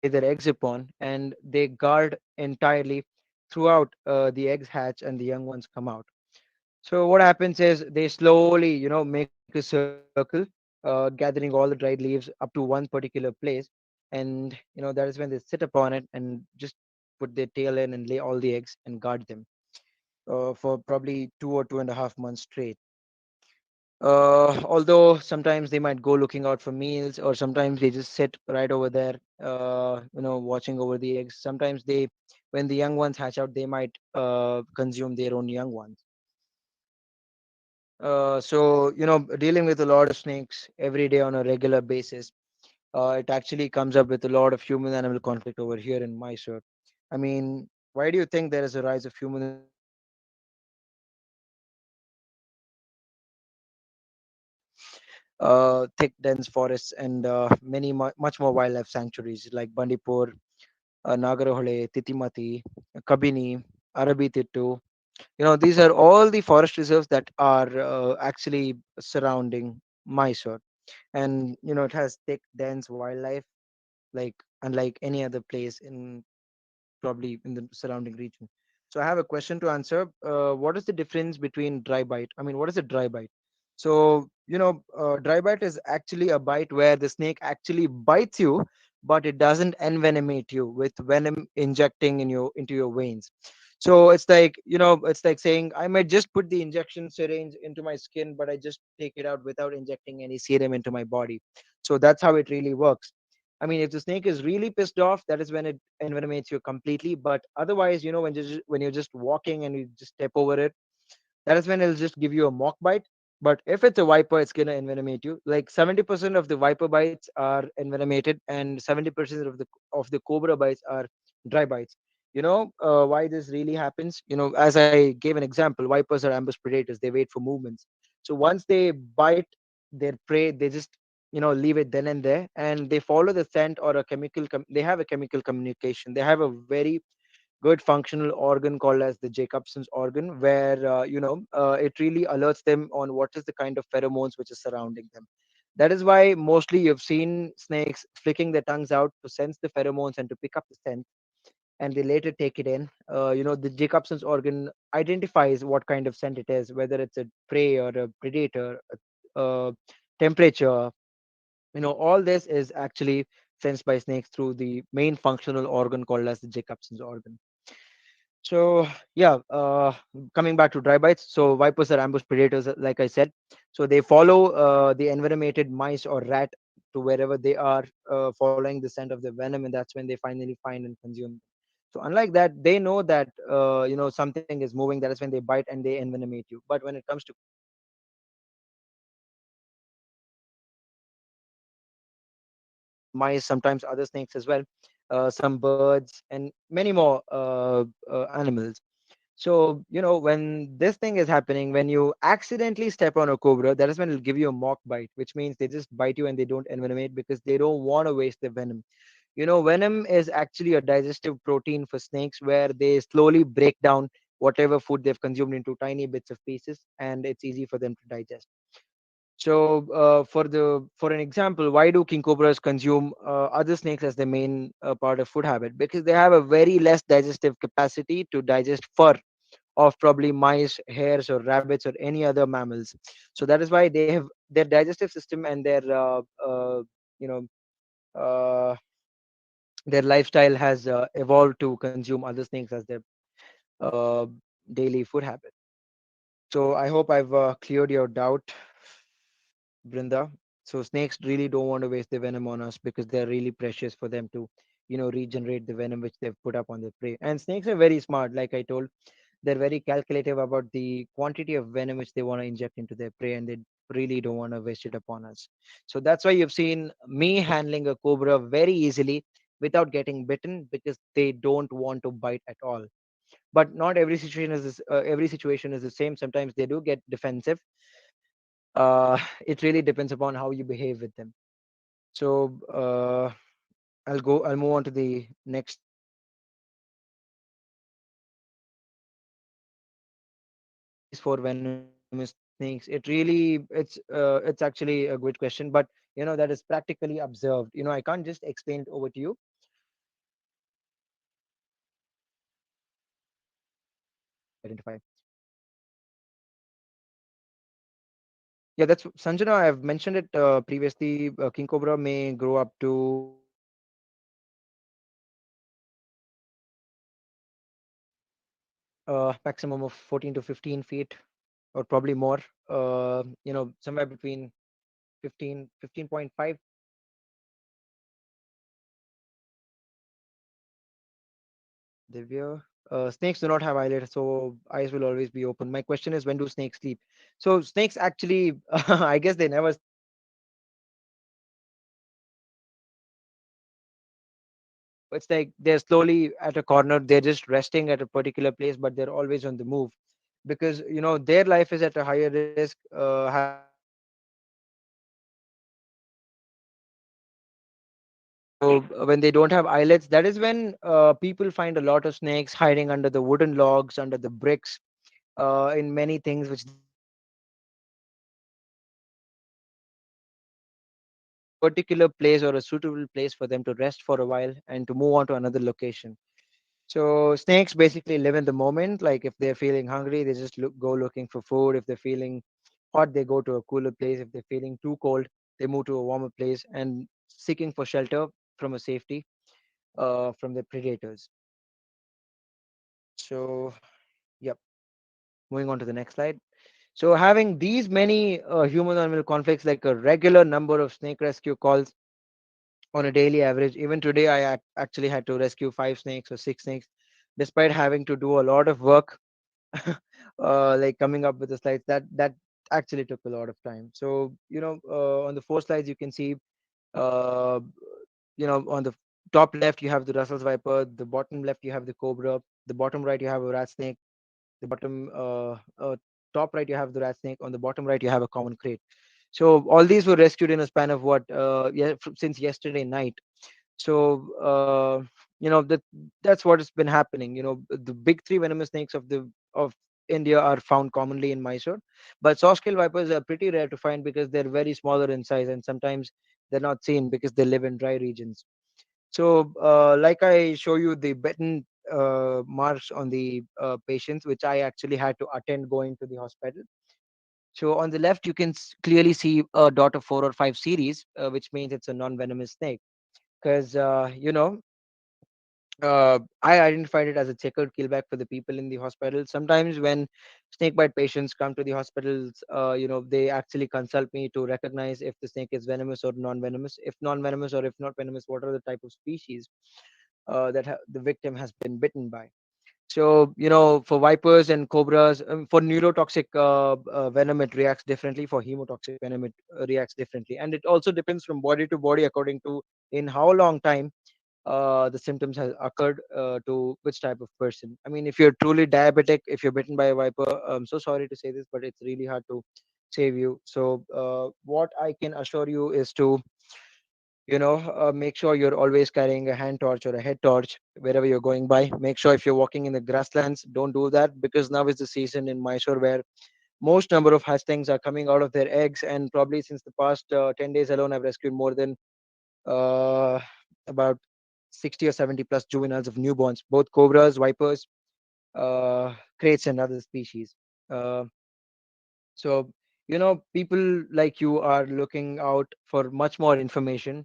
lay their eggs upon, and they guard entirely throughout the eggs hatch and the young ones come out. So what happens is they slowly, make a circle, gathering all the dried leaves up to one particular place, and that is when they sit upon it and just put their tail in and lay all the eggs and guard them for probably 2 or 2.5 months straight. Although sometimes they might go looking out for meals, or sometimes they just sit right over there, watching over the eggs. Sometimes when the young ones hatch out, they might consume their own young ones. So, dealing with a lot of snakes every day on a regular basis, it actually comes up with a lot of human animal conflict over here in Mysore. I mean, why do you think there is a rise of human animal conflict over here? Thick, dense forests and much more wildlife sanctuaries like Bandipur, Nagarhole, Titimati, Kabini, Arabitittu. These are all the forest reserves that are actually surrounding Mysore. And it has thick, dense wildlife, like unlike any other place in probably in the surrounding region. So I have a question to answer. What is the difference between dry bite? I mean, what is a dry bite? So, dry bite is actually a bite where the snake actually bites you, but it doesn't envenomate you with venom injecting into your veins. So it's like saying I might just put the injection syringe into my skin, but I just take it out without injecting any serum into my body. So that's how it really works. I mean, if the snake is really pissed off, that is when it envenomates you completely. But otherwise, when you're just walking and you just step over it, that is when it'll just give you a mock bite. But if it's a viper, it's gonna envenomate you. Like 70% of the viper bites are envenomated, and 70% of the cobra bites are dry bites. Why this really happens? As I gave an example, vipers are ambush predators. They wait for movements. So once they bite their prey, they just leave it then and there, and they follow the scent or a they have a chemical communication. They have a very good functional organ called as the Jacobson's organ, where it really alerts them on what is the kind of pheromones which is surrounding them. That is why mostly you've seen snakes flicking their tongues out to sense the pheromones and to pick up the scent, and they later take it in. The Jacobson's organ identifies what kind of scent it is, whether it's a prey or a predator, temperature. All this is actually sensed by snakes through the main functional organ called as the Jacobson's organ. So yeah, coming back to dry bites. So vipers are ambush predators, like I said. So they follow the envenomated mice or rat to wherever they are, following the scent of the venom, and that's when they finally find and consume. So unlike that, they know that something is moving. That is when they bite and they envenomate you. But when it comes to mice, sometimes other snakes as well, some birds, and many more animals. So, when this thing is happening, when you accidentally step on a cobra, that is when it'll give you a mock bite, which means they just bite you and they don't envenomate because they don't want to waste the venom. Venom is actually a digestive protein for snakes where they slowly break down whatever food they've consumed into tiny bits of pieces, and it's easy for them to digest. So, for an example, why do king cobras consume other snakes as their main part of food habit? Because they have a very less digestive capacity to digest fur of probably mice, hares, or rabbits, or any other mammals. So that is why they have their digestive system and you know uh, their lifestyle has evolved to consume other snakes as their uh, daily food habit. So I hope I've cleared your doubt, Brinda. So snakes really don't want to waste their venom on us because they're really precious for them to, regenerate the venom which they've put up on their prey. And snakes are very smart, like I told. They're very calculative about the quantity of venom which they want to inject into their prey, and they really don't want to waste it upon us. So that's why you've seen me handling a cobra very easily without getting bitten because they don't want to bite at all. But not every situation is the same. Sometimes they do get defensive. It really depends upon how you behave with them. So I'll move on to the next. For venomous snakes, it's actually a good question, but that is practically observed. I can't just explain it over to you. Identify. Yeah, that's Sanjana. I've mentioned it previously. King cobra may grow up to maximum of 14 to 15 feet, or probably more. Somewhere between 15.5. Divya. Snakes do not have eyelids, so eyes will always be open. My question is, when do snakes sleep? So snakes actually, I guess they never sleep. It's like they're slowly at a corner. They're just resting at a particular place, but they're always on the move because their life is at a higher risk. Having to move So when they don't have eyelets, that is when people find a lot of snakes hiding under the wooden logs, under the bricks, in many things which they don't want to disturb. Particular place or a suitable place for them to rest for a while and to move on to another location. So snakes basically live in the moment. Like if they're feeling hungry, they just go looking for food. If they're feeling hot, they go to a cooler place. If they're feeling too cold, they move to a warmer place and seeking for shelter from a safety from their predators. So, yep. Moving on to the next slide. So, having these many human-animal conflicts, like a regular number of snake rescue calls on a daily average. Even today, I actually had to rescue 5 snakes or 6 snakes, despite having to do a lot of work, like coming up with the slides. That actually took a lot of time. So, on the 4 slides, you can see, uh, on the top left you have the Russell's viper, the bottom left you have the cobra, the bottom right you have a rat snake, the bottom top right you have the rat snake, on the bottom right you have a common crate. So all these were rescued in a span of what, since yesterday night. So that's what has been happening. The big three venomous snakes of India are found commonly in Mysore, but soft scale vipers are pretty rare to find because they're very smaller in size, and sometimes they're not seen because they live in dry regions. So, like I show you the bitten marks on the patients, which I actually had to attend going to the hospital. So, on the left, you can clearly see a dot of 4 or 5 series, which means it's a non-venomous snake. Because I identified it as a checkered keelback for the people in the hospital. Sometimes when snakebite patients come to the hospitals, they actually consult me to recognize if the snake is venomous or non-venomous. If non-venomous or if not venomous, what are the type of species that the victim has been bitten by. So, for vipers and cobras, for neurotoxic venom, it reacts differently. For hemotoxic venom, it reacts differently. And it also depends from body to body according to in how long time the symptoms has occurred to which type of person. I mean, if you're truly diabetic, if you're bitten by a viper, I'm so sorry to say this, but it's really hard to save you. So, what I can assure you is to make sure you're always carrying a hand torch or a head torch wherever you're going by. Make sure if you're walking in the grasslands, don't do that, because now is the season in Mysore where most number of hustlings are coming out of their eggs, and probably since the past 10 days alone, I've rescued more than uh, about 60 or 70 plus juveniles of newborns, both cobras, vipers, crates, and other species. uh, so people like you are looking out for much more information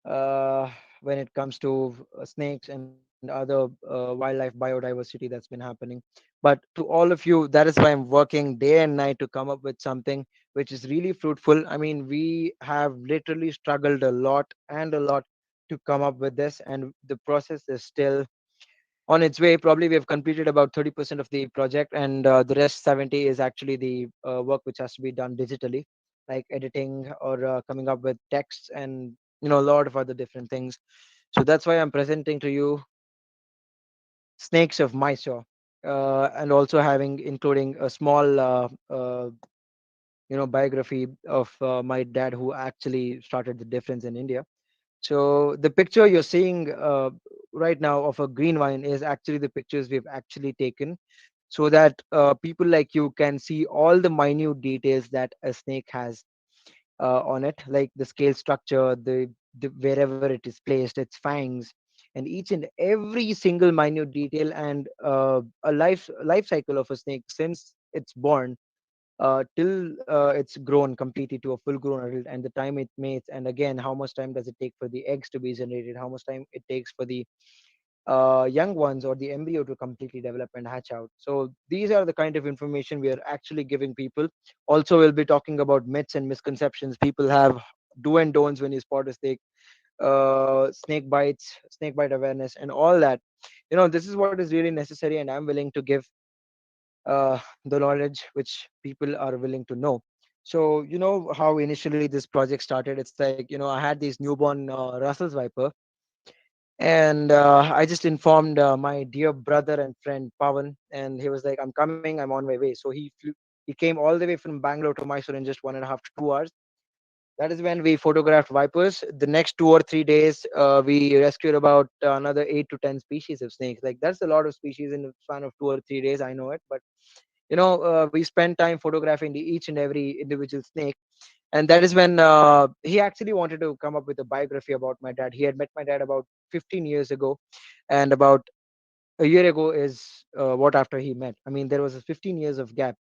uh, when it comes to snakes and other wildlife biodiversity that's been happening. But to all of you, that is why I'm working day and night to come up with something which is really fruitful. I mean, we have literally struggled a lot and a lot to come up with this, and the process is still on its way. Probably we have completed about 30% of the project, and the rest 70 is actually the work which has to be done digitally, like editing or coming up with texts and a lot of other different things. So that's why I'm presenting to you Snakes of Mysore, and also having including a small biography of my dad, who actually started the difference in India. So the picture you're seeing right now of a green vine is actually the pictures we've actually taken, so that people like you can see all the minute details that a snake has on it, like the scale structure, the wherever it is placed, its fangs, and each and every single minute detail, and a life cycle of a snake since it's born till it's grown completely to a full grown adult, and the time it mates, and again how much time does it take for the eggs to be generated, how much time it takes for the young ones or the embryo to completely develop and hatch out. So these are the kind of information we are actually giving people. Also, we'll be talking about myths and misconceptions people have, do and don'ts when you spot a snake, snake bites, snake bite awareness, and all that. This is what is really necessary, and I'm willing to give the knowledge which people are willing to know. So how initially this project started. It's like, I had these newborn Russell's viper, and I just informed my dear brother and friend Pawan, and he was like, I'm coming, I'm on my way. So he came all the way from Bangalore to Mysore in just 1.5 to 2 hours. That is when we photographed vipers. The next 2 or 3 days, we rescued about another 8 to 10 species of snakes. Like, that's a lot of species in the span of 2 or 3 days, I know it, but we spent time photographing each and every individual snake. And that is when he actually wanted to come up with a biography about my dad. He had met my dad about 15 years ago, and about a year ago is what after he met. I mean, there was a 15 years of gap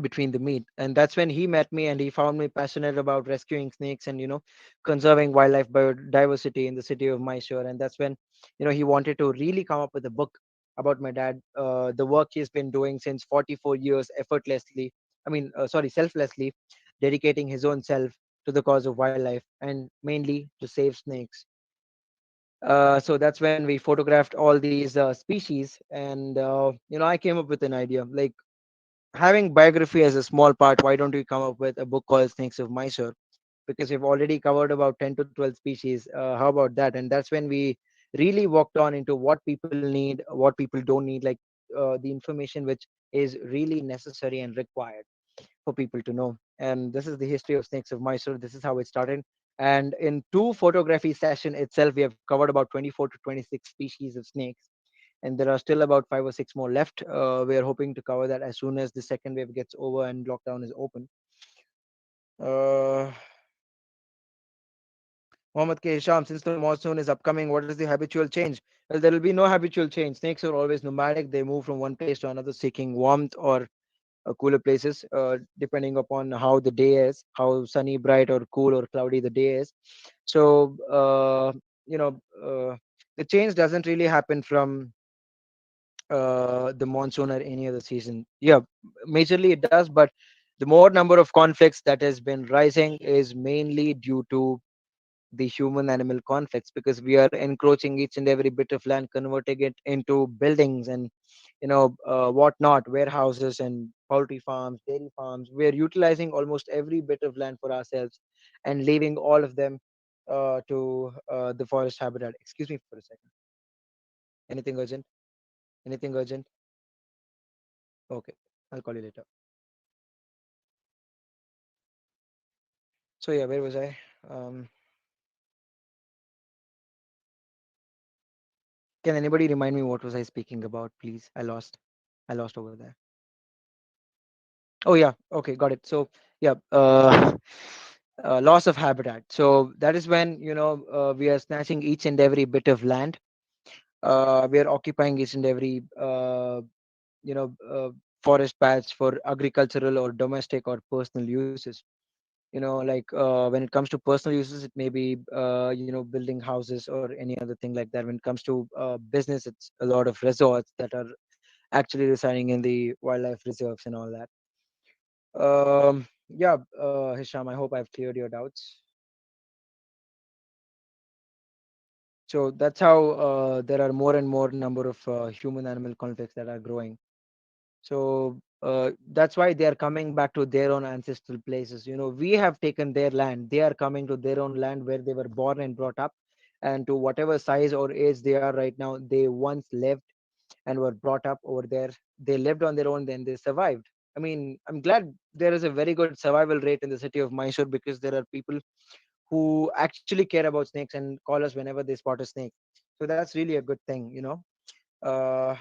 between the meet, and that's when he met me and he found me passionate about rescuing snakes and conserving wildlife biodiversity in the city of Mysore. And that's when he wanted to really come up with a book about my dad, the work he's been doing since 44 years effortlessly, sorry, selflessly, dedicating his own self to the cause of wildlife and mainly to save snakes. So that's when we photographed all these species, and I came up with an idea like having biography as a small part. Why don't we come up with a book called Snakes of Mysore? Because we've already covered about 10 to 12 species. How about that? And that's when we really walked on into what people need, what people don't need, like the information which is really necessary and required for people to know. And this is the history of Snakes of Mysore. This is how it started. And in two photography session itself, we have covered about 24 to 26 species of snakes, and there are still about 5 or 6 more left. We are hoping to cover that as soon as the second wave gets over and lockdown is open. Uh, Mohammed K. Hisham, since the monsoon is upcoming, what is the habitual change? Well, there will be no habitual change. Snakes are always nomadic. They move from one place to another seeking warmth or cooler places, depending upon how the day is, how sunny, bright, or cool or cloudy the day is. So, you know, uh, the change doesn't really happen from the monsoon or any other season. Yeah, majorly it does, but the more number of conflicts that has been rising is mainly due to the human animal conflicts, because we are encroaching each and every bit of land, converting it into buildings and whatnot, warehouses and poultry farms, dairy farms. We are utilizing almost every bit of land for ourselves and leaving all of them to the forest habitat. Excuse me for a second. Anything urgent? Anything urgent? Okay, I'll call you later. So yeah, where was I? Um, can anybody remind me what was I speaking about, please? I lost. I lost over there. Oh yeah, okay, got it. So yeah, loss of habitat. So that is when we are snatching each and every bit of land. We are occupying each and every you know uh, forest patch for agricultural or domestic or personal uses. Like when it comes to personal uses, it may be building houses or any other thing like that. When it comes to business, it's a lot of resorts that are actually residing in the wildlife reserves and all that. Yeah, Hisham, I hope I've cleared your doubts. So that's how there are more and more number of human animal conflicts that are growing. So that's why they are coming back to their own ancestral places. We have taken their land. They are coming to their own land where they were born and brought up, and to whatever size or age they are right now, they once lived and were brought up over there. They lived on their own, then they survived. I mean, I'm glad there is a very good survival rate in the city of Mysore, because there are people who actually care about snakes and call us whenever they spot a snake. So that's really a good thing. Uh,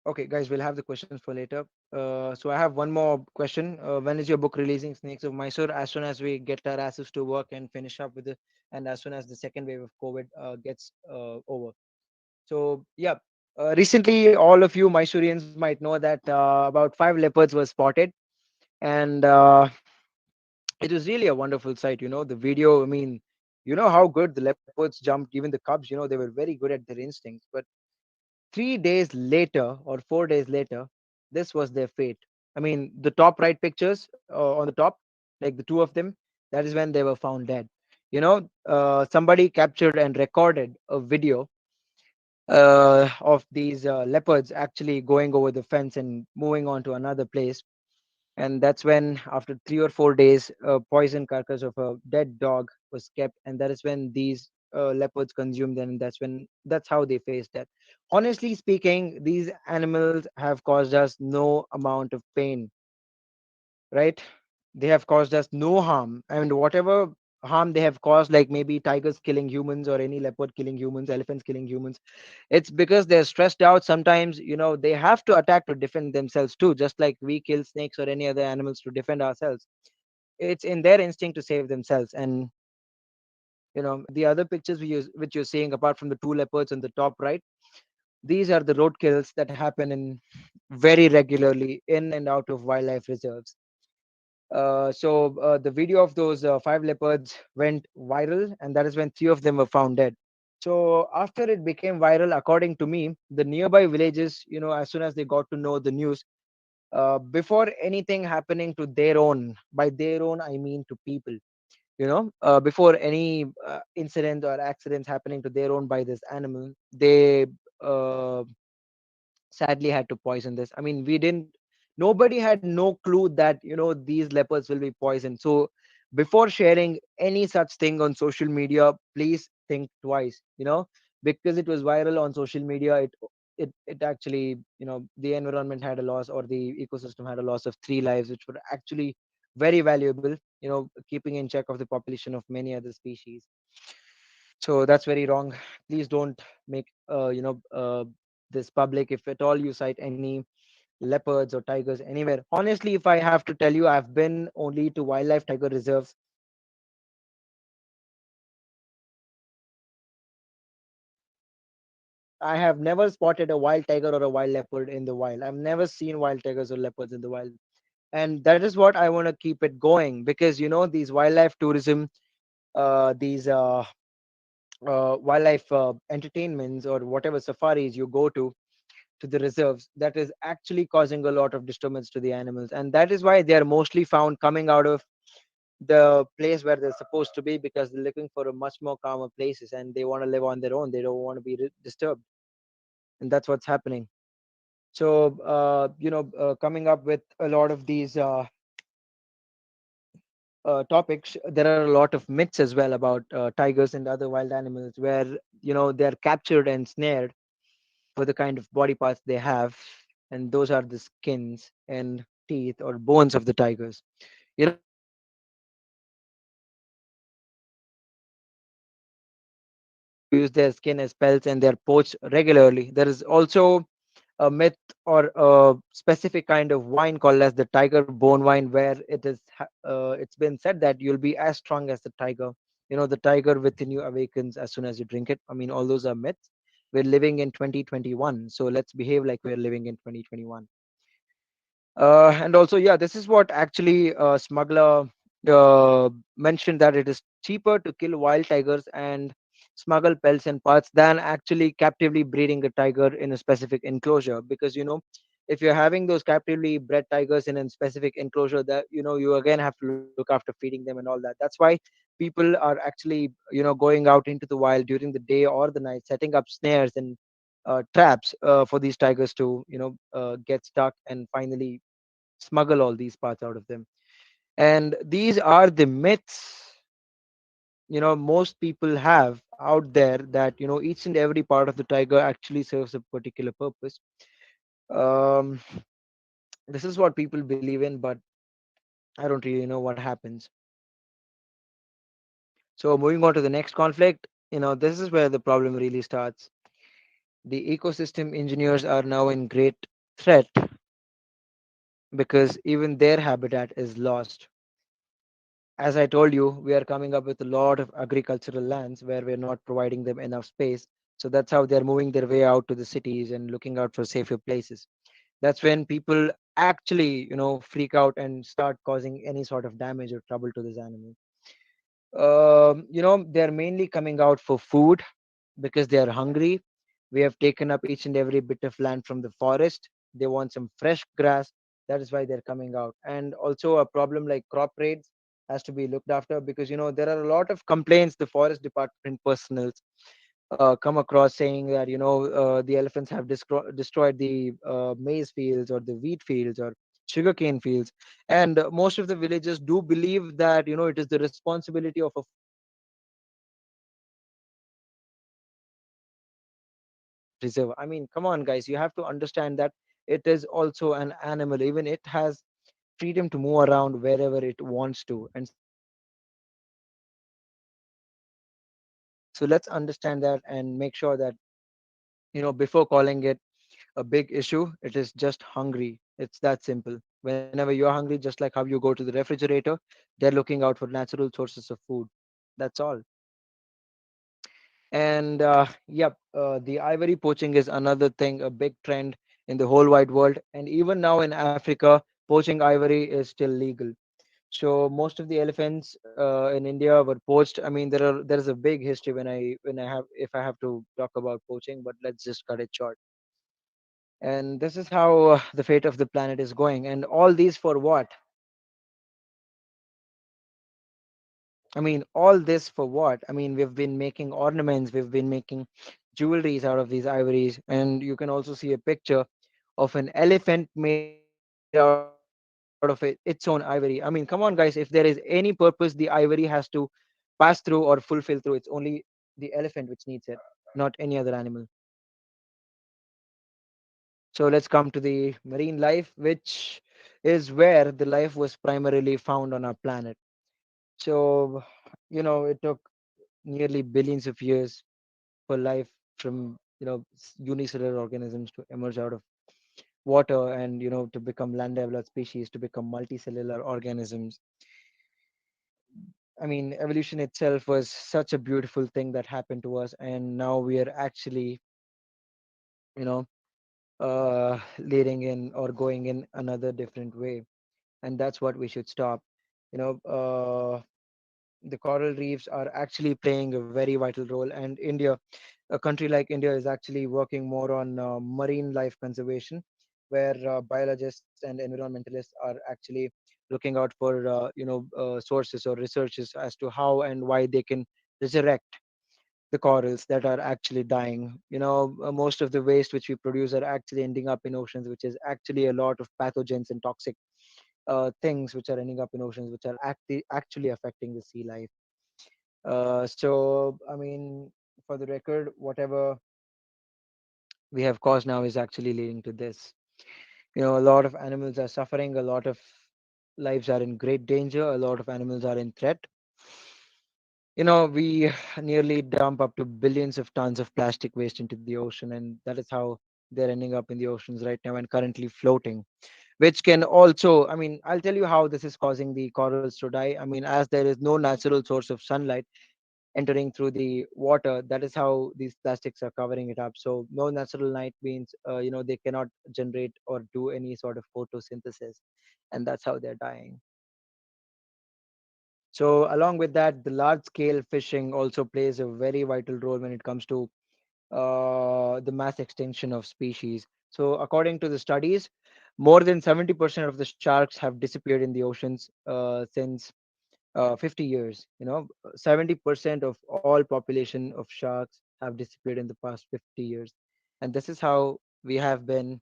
okay, guys, we'll have the questions for later. So I have one more question. When is your book releasing, Snakes of Mysore? As soon as we get our asses to work and finish up with it, and as soon as the second wave of COVID gets over. So yeah, recently all of you Mysoreans might know that about 5 leopards were spotted, and it was really a wonderful sight. The video. I mean, how good the leopards jumped, even the cubs. They were very good at their instincts. But 3 days later or 4 days later, this was their fate. I mean, the top right pictures on the top, like the two of them, that is when they were found dead. Somebody captured and recorded a video of these leopards actually going over the fence and moving on to another place. And that's when, after 3 or 4 days, a poison carcass of a dead dog was kept, and that is when these leopards consumed them. And that's how they faced death. Honestly speaking, these animals have caused us no amount of pain, right? They have caused us no harm. And whatever harm they have caused, like maybe tigers killing humans or any leopard killing humans, elephants killing humans, it's because they're stressed out. Sometimes they have to attack to defend themselves too, just like we kill snakes or any other animals to defend ourselves. It's in their instinct to save themselves. And the other pictures which you're seeing, apart from the two leopards on the top right, these are the roadkills that happen in very regularly in and out of wildlife reserves. So the video of those five leopards went viral, and that is when three of them were found dead. So after it became viral, according to me, the nearby villages, as soon as they got to know the news, before anything happening to their own, by their own I mean to people, before any incident or accidents happening to their own by this animal, they uh, sadly had to poison this. I mean, we didn't nobody had no clue that these leopards will be poisoned. So before sharing any such thing on social media, please think twice, because it was viral on social media. It actually, the environment had a loss, or the ecosystem had a loss of three lives, which were actually very valuable, keeping in check of the population of many other species. So that's very wrong. Please don't make this public. If at all you sight any leopards or tigers anywhere, honestly, if I have to tell you, I've been only to wildlife tiger reserves. I have never spotted a wild tiger or a wild leopard in the wild. I've never seen wild tigers or leopards in the wild. And that is what I want to keep it going, because these wildlife tourism, these wildlife entertainments, or whatever safaris you go to the reserves, that is actually causing a lot of disturbance to the animals. And that is why they are mostly found coming out of the place where they're supposed to be, because they're looking for a much more calmer places, and they want to live on their own. They don't want to be disturbed. And that's what's happening. So coming up with a lot of these topics, there are a lot of myths as well about tigers and other wild animals, where they're captured and snared for the kind of body parts they have, and those are the skins and teeth or bones of the tigers. Use their skin as pelts, and they're poached regularly. There is also a myth or a specific kind of wine called as the tiger bone wine, where it's been said that you'll be as strong as the tiger. The tiger within you awakens as soon as you drink it. I mean, all those are myths. We're living in 2021, so let's behave like we're living in 2021. And also, yeah, this is what actually smuggler mentioned, that it is cheaper to kill wild tigers and smuggle pelts and parts than actually captively breeding a tiger in a specific enclosure. Because if you're having those captively bred tigers in a specific enclosure, that you again have to look after feeding them and all that. That's why people are actually going out into the wild during the day or the night, setting up snares and traps for these tigers to get stuck and finally smuggle all these parts out of them. And these are the myths most people have out there, that each and every part of the tiger actually serves a particular purpose. um this is what people believe in, but I don't really know what happens. So moving on to the next conflict, this is where the problem really starts. The ecosystem engineers are now in great threat, because even their habitat is lost. As I told you, we are coming up with a lot of agricultural lands where we're not providing them enough space. So that's how they're moving their way out to the cities and looking out for safer places. That's when people actually, freak out and start causing any sort of damage or trouble to this animal. They're mainly coming out for food, because they are hungry. We have taken up each and every bit of land from the forest. They want some fresh grass. That is why they're coming out. And also, a problem like crop raids has to be looked after, because there are a lot of complaints the forest department personnel come across, saying that the elephants have destroyed the maize fields or the wheat fields or sugarcane fields. And most of the villagers do believe that it is the responsibility of a reserve. I mean, come on, guys, you have to understand that it is also an animal. Even it has freedom to move around wherever it wants to. And so let's understand that and make sure that before calling it a big issue, it is just hungry. It's that simple. Whenever you're hungry, just like how you go to the refrigerator, they're looking out for natural sources of food. That's all. And yep, the ivory poaching is another thing, a big trend in the whole wide world. And even now in Africa, poaching ivory is still legal. So most of the elephants in India were poached. I mean, there is a big history when I have if I have to talk about poaching, but let's just cut it short. And this is how the fate of the planet is going. And all these for what? I mean, all this for what? I mean, we've been making ornaments, we've been making jewelries out of these ivories, and you can also see a picture of an elephant made out of its own ivory. I mean, come on, guys, if there is any purpose the ivory has to pass through or fulfill through, it's only the elephant which needs it, not any other animal. So let's come to the marine life, which is where the life was primarily found on our planet. So, it took nearly billions of years for life from, unicellular organisms to emerge out of water and, to become land developed species, to become multicellular organisms. I mean, evolution itself was such a beautiful thing that happened to us, and now we are actually, you know, leading in or going in another different way, and that's what we should stop. You know, the coral reefs are actually playing a very vital role, and India, a country like India, is actually working more on marine life conservation, where biologists and environmentalists are actually looking out for sources or researches as to how and why they can resurrect the corals that are actually dying. Most of the waste which we produce are actually ending up in oceans, which is actually a lot of pathogens and toxic things which are ending up in oceans, which are actually affecting the sea life. So, I mean, for the record, whatever we have caused now is actually leading to this. A lot of animals are suffering, a lot of lives are in great danger, a lot of animals are in threat. We nearly dump up to billions of tons of plastic waste into the ocean, and that is how they're ending up in the oceans right now and currently floating, which can also, I mean, I'll tell you how this is causing the corals to die. I mean, as there is no natural source of sunlight entering through the water, that is how these plastics are covering it up. So no natural light means, they cannot generate or do any sort of photosynthesis, and that's how they're dying. So along with that, the large scale fishing also plays a very vital role when it comes to the mass extinction of species. So according to the studies, more than 70% of the sharks have disappeared in the oceans since 50 years. 70% of all population of sharks have disappeared in the past 50 years, and this is how we have been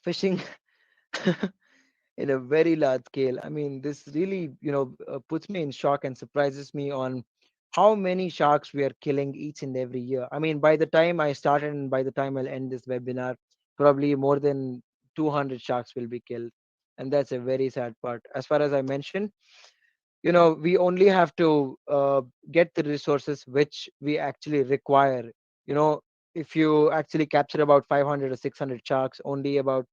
fishing in a very large scale. I mean, this really, puts me in shock and surprises me on how many sharks we are killing each and every year. I mean, by the time I started and by the time I'll end this webinar, probably more than 200 sharks will be killed. And that's a very sad part. As far as I mentioned, we only have to get the resources which we actually require. You know, if you actually capture about 500 or 600 sharks, only about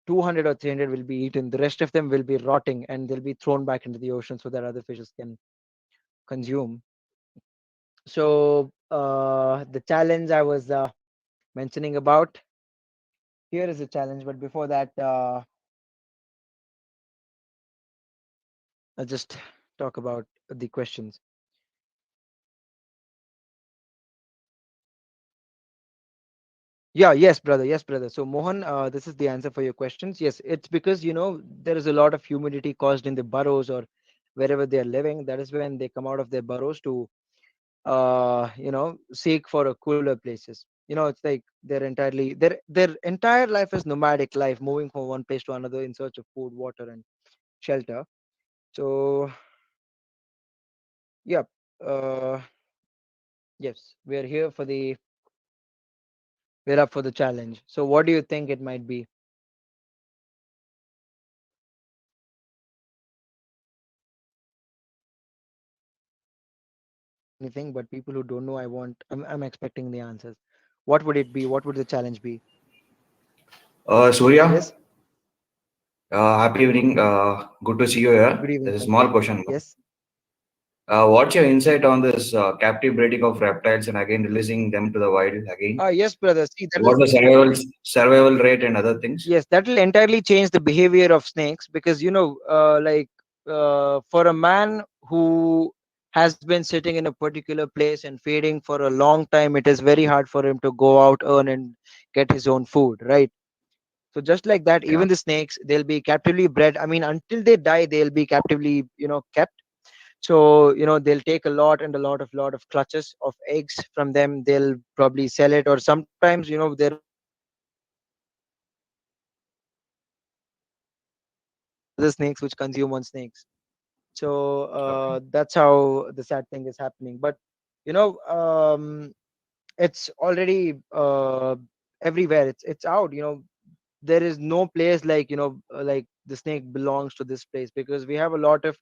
200 or 300 will be eaten. The rest of them will be rotting and they'll be thrown back into the ocean so that other fishes can consume. So, the challenge I was mentioning about, here is a challenge. But before that, I'll just talk about the questions. Yeah, yes, brother. Yes, brother. So, Mohan, this is the answer for your questions. Yes, it's because, there is a lot of humidity caused in the burrows or wherever they are living. That is when they come out of their burrows to seek for a cooler places. It's like their entire life is nomadic life, moving from one place to another in search of food, water, and shelter. So, yep. uh yes, we're up for the challenge. So what do you think it might be? Anything, but people who don't know, I'm expecting the answers. What would it be? What would the challenge be? Surya, Yes. Happy evening. Good to see you here. Good evening, There's a Pankaj. small question. Yes. What's your insight on this captive breeding of reptiles and again releasing them to the wild again? Yes, brother. See, that What is the survival rate and other things? yes, that will entirely change the behavior of snakes because for a man who has been sitting in a particular place and feeding for a long time, it is very hard for him to go out, earn, and get his own food, right? So just like that, Yeah. even the snakes, they'll be captively bred. I mean, until they die, they'll be captively, kept. So they'll take a lot of clutches of eggs from them. They'll probably sell it, or sometimes there are other snakes which consume on snakes. So that's how the sad thing is happening. But Okay. it's already everywhere. It's out. There is no place like like the snake belongs to this place because we have a lot of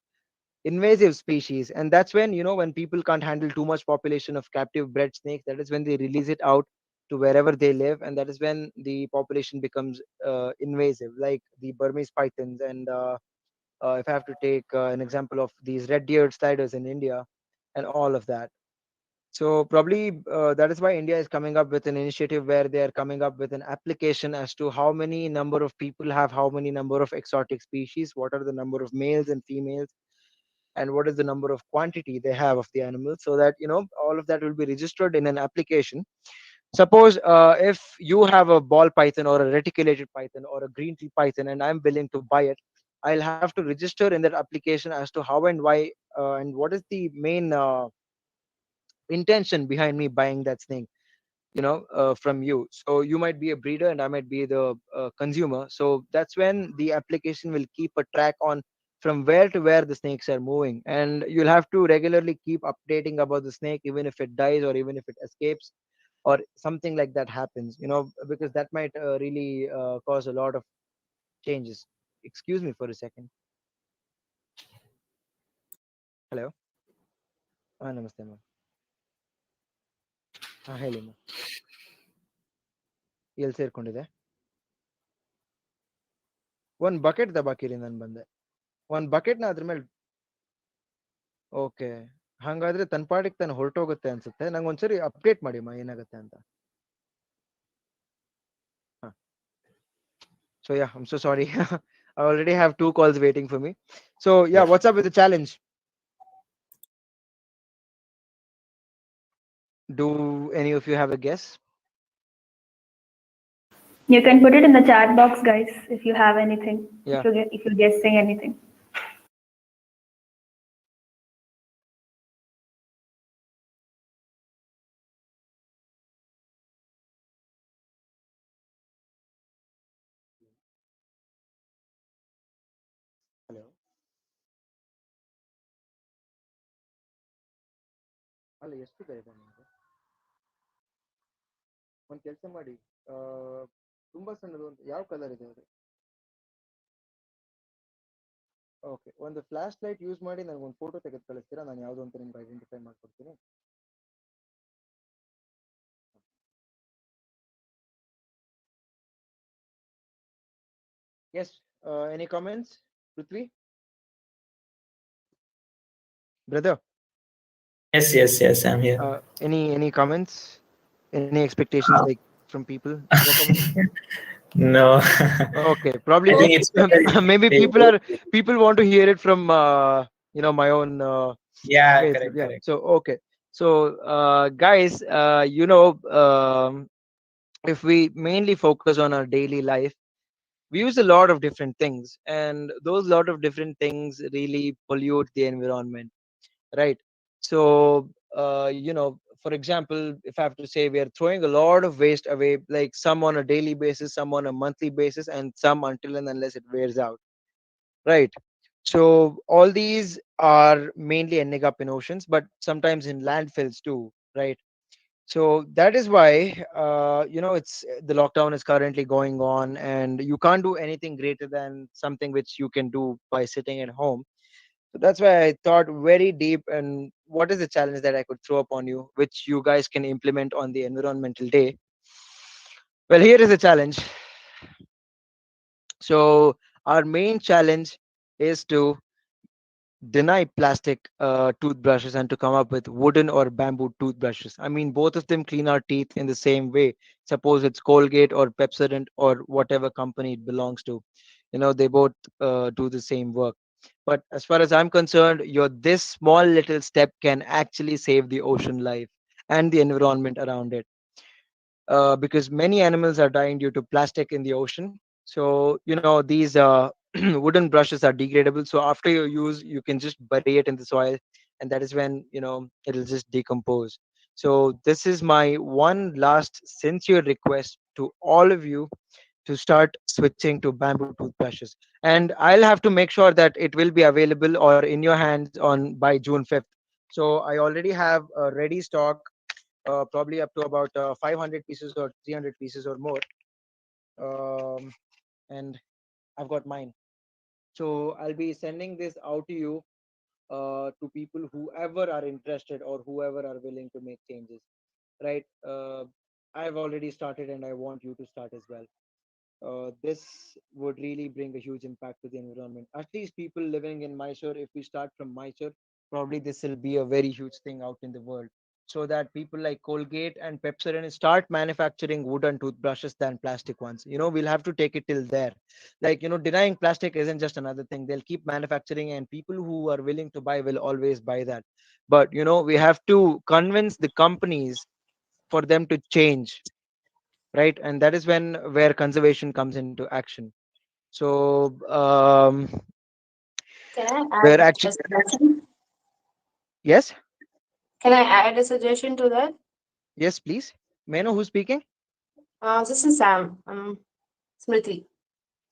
invasive species, and that's when when people can't handle too much population of captive bred snakes, that is when they release it out to wherever they live, and that is when the population becomes invasive, like the Burmese pythons, and if I have to take an example of these red-eared sliders in India and all of that. So probably that is why India is coming up with an initiative where they are coming up with an application as to how many number of people have how many number of exotic species, what are the number of males and females, and what is the number of quantity they have of the animal, so that all of that will be registered in an application. Suppose if you have a ball python or a reticulated python or a green tea python and I'm willing to buy it, I'll have to register in that application as to how and why, and what is the main intention behind me buying that snake, from you. So you might be a breeder and I might be the consumer. So that's when the application will keep a track on from where to where the snakes are moving, and you'll have to regularly keep updating about the snake, even if it dies or even if it escapes or something like that happens, because that might really cause a lot of changes. Excuse me for a second. Hello. Namaste ma. ಹೇಳಿ ma. ಎಲ್ಲಿ ಸೇರ್ಕೊಂಡಿದೆ? ಒಂದ್ bucket ದಬಾಕಿರಿ, ನಾನು ಬಂದೆ. ಒಂದ್ ಬಕೆಟ್ನ ಅದ್ರ ಮೇಲೆ. Okay, ಹಂಗಾದ್ರೆ ತನ್ನ ಪಾಡಿಗೆ ತಾನು ಹೊರಟೋಗುತ್ತೆ ಅನ್ಸುತ್ತೆ. ನಂಗೆ ಒಂದ್ಸರಿ ಅಪ್ಡೇಟ್ ಮಾಡಿ ಮಾ ಏನಾಗುತ್ತೆ ಅಂತ. So yeah, I'm so sorry. I already have 2 calls waiting for me. So yeah, Yeah. what's up with the challenge? Do any of you have a guess? You can put it in the chat box, guys, if you have anything. Yeah. If you're guessing anything. Hello. ಅಲ್ಲ ಎಷ್ಟಿದೆ ಇದೆ ನಿಮಗೆ? ಒಂದು ಕೆಲಸ ಮಾಡಿ, ತುಂಬಾ ಸಣ್ಣದು ಒಂದು ಯಾವ ಕಲರ್ ಇದೆ ಅದು? ಓಕೆ, ಒಂದು ಫ್ಲಾಶ್ ಲೈಟ್ ಯೂಸ್ ಮಾಡಿ ನನಗೆ ಒಂದು ಫೋಟೋ ತೆಗೆದು ಕಳಿಸ್ತೀರಾ? ನಾನು ಯಾವುದು ಅಂತ ನಿಮ್ಗೆ ಐಡೆಂಟಿಫೈ ಮಾಡ್ಕೊಡ್ತೀನಿ. Yes. Any comments, Prithvi? Brother, Yes, I'm here. any comments? Any expectations like from people? No comments. No. Okay, I probably think it's better. maybe They people want to hear it from my own Yeah, face. correct, Yeah. correct. So okay. So guys, if we mainly focus on our daily life, we use a lot of different things, and those lot of different things really pollute the environment, right? So for example, if I have to say, we are throwing a lot of waste away, like some on a daily basis, some on a monthly basis, and some until and unless it wears out, right? So all these are mainly ending up in oceans, but sometimes in landfills too, right? So that is why it's the lockdown is currently going on, and you can't do anything greater than something which you can do by sitting at home. So that's why I thought very deep, and what is the challenge that I could throw upon you, which you guys can implement on the environmental day. Well, here is a challenge. So Our main challenge is to deny plastic toothbrushes and to come up with wooden or bamboo toothbrushes. I mean, both of them clean our teeth in the same way. Suppose it's Colgate or Pepsodent or whatever company it belongs to. They both do the same work. But as far as I'm concerned, this small little step can actually save the ocean life and the environment around it, because many animals are dying due to plastic in the ocean. So, these wooden brushes are degradable. So after you use, you can just bury it in the soil, and that is when it'll just decompose. So this is my one last sincere request to all of you to start switching to bamboo toothbrushes. And I'll have to make sure that it will be available or in your hands on by June 5th. So I already have a ready stock, probably up to about 500 pieces or 300 pieces or more. And I've got mine. So I'll be sending this out to you, to people whoever are interested or whoever are willing to make changes. Right? I've already started, and I want you to start as well. This would really bring a huge impact to the environment. At least people living in Mysore, if we start from Mysore, probably this will be a very huge thing out in the world. So that people like Colgate and Pepsodent start manufacturing wooden toothbrushes than plastic ones. We'll have to take it till there. Like, denying plastic isn't just another thing. They'll keep manufacturing, and people who are willing to buy will always buy that. But, we have to convince the companies for them to change, right? And that is when where conservation comes into action. So, Can I where add a actually, suggestion? yes, Can I add a suggestion to that? yes, please. May I know who's speaking? This is Sam. Smriti.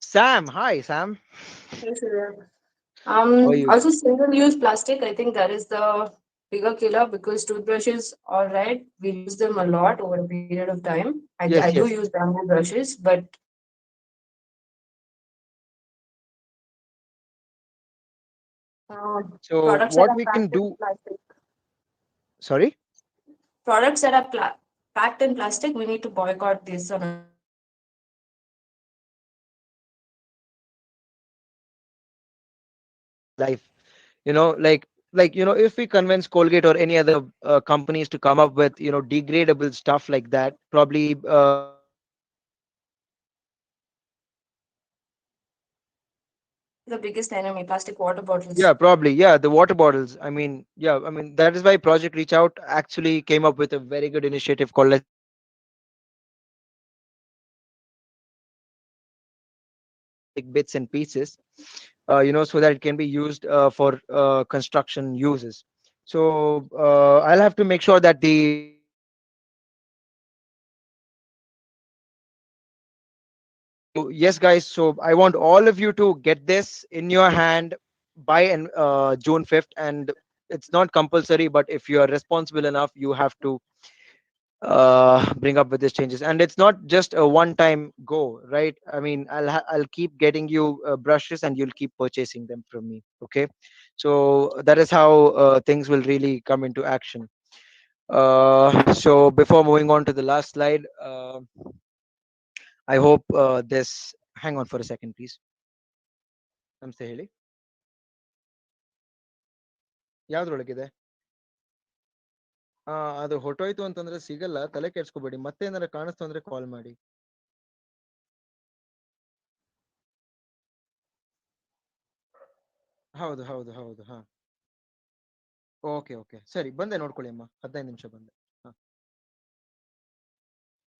Sam. Hi, Sam. Hey, Surya. How are you? Also, single-use plastic. I think that is the bigger killer because toothbrushes, all right, we use them a lot over a period of time. I Yes, do yes. use bamboo brushes, but So products that what are we can packed in do? plastic, Sorry. products that are packed in plastic, we need to boycott this on a regular basis because they are harming the environment. Life. If we convince Colgate or any other companies to come up with degradable stuff like that, probably Plastic is the biggest enemy. Plastic water bottles. yeah, probably. Yeah, the water bottles. I mean, yeah, I mean, that is why Project Reach Out actually came up with a very good initiative called as plastic bits and pieces, so that it can be used for construction uses. So I'll have to make sure that the so yes, guys. So I want all of you to get this in your hand by June 5th, and it's not compulsory, but if you are responsible enough, you have to bring up with these changes. And it's not just a one time go, right? I mean, I'll keep getting you brushes, and you'll keep purchasing them from me. Okay, so that is how things will really come into action. So before moving on to the last slide, I hope this hang on for a second, please. ನಮಸ್ತೆ ಹೇಳಿ. ಯಾವ್ದ್ರೊಳಗಿದೆ? ಅದು ಹೊಟ್ಟೋಯ್ತು ಅಂತಂದ್ರೆ ಸಿಗಲ್ಲ, ತಲೆ ಕೆಡ್ಸ್ಕೊಬೇಡಿ. ಮತ್ತೆ ಏನಾರ ಕಾಣಿಸ್ತು ಅಂದ್ರೆ ಕಾಲ್ ಮಾಡಿ. ಹೌದು ಹೌದು ಹೌದು. ಹಾ, ಓಕೆ ಓಕೆ, ಸರಿ, ಬಂದೆ, ನೋಡ್ಕೊಳ್ಳಿ ಅಮ್ಮ. 15 ನಿಮಿಷ ಬಂದೆ. ಹಾ,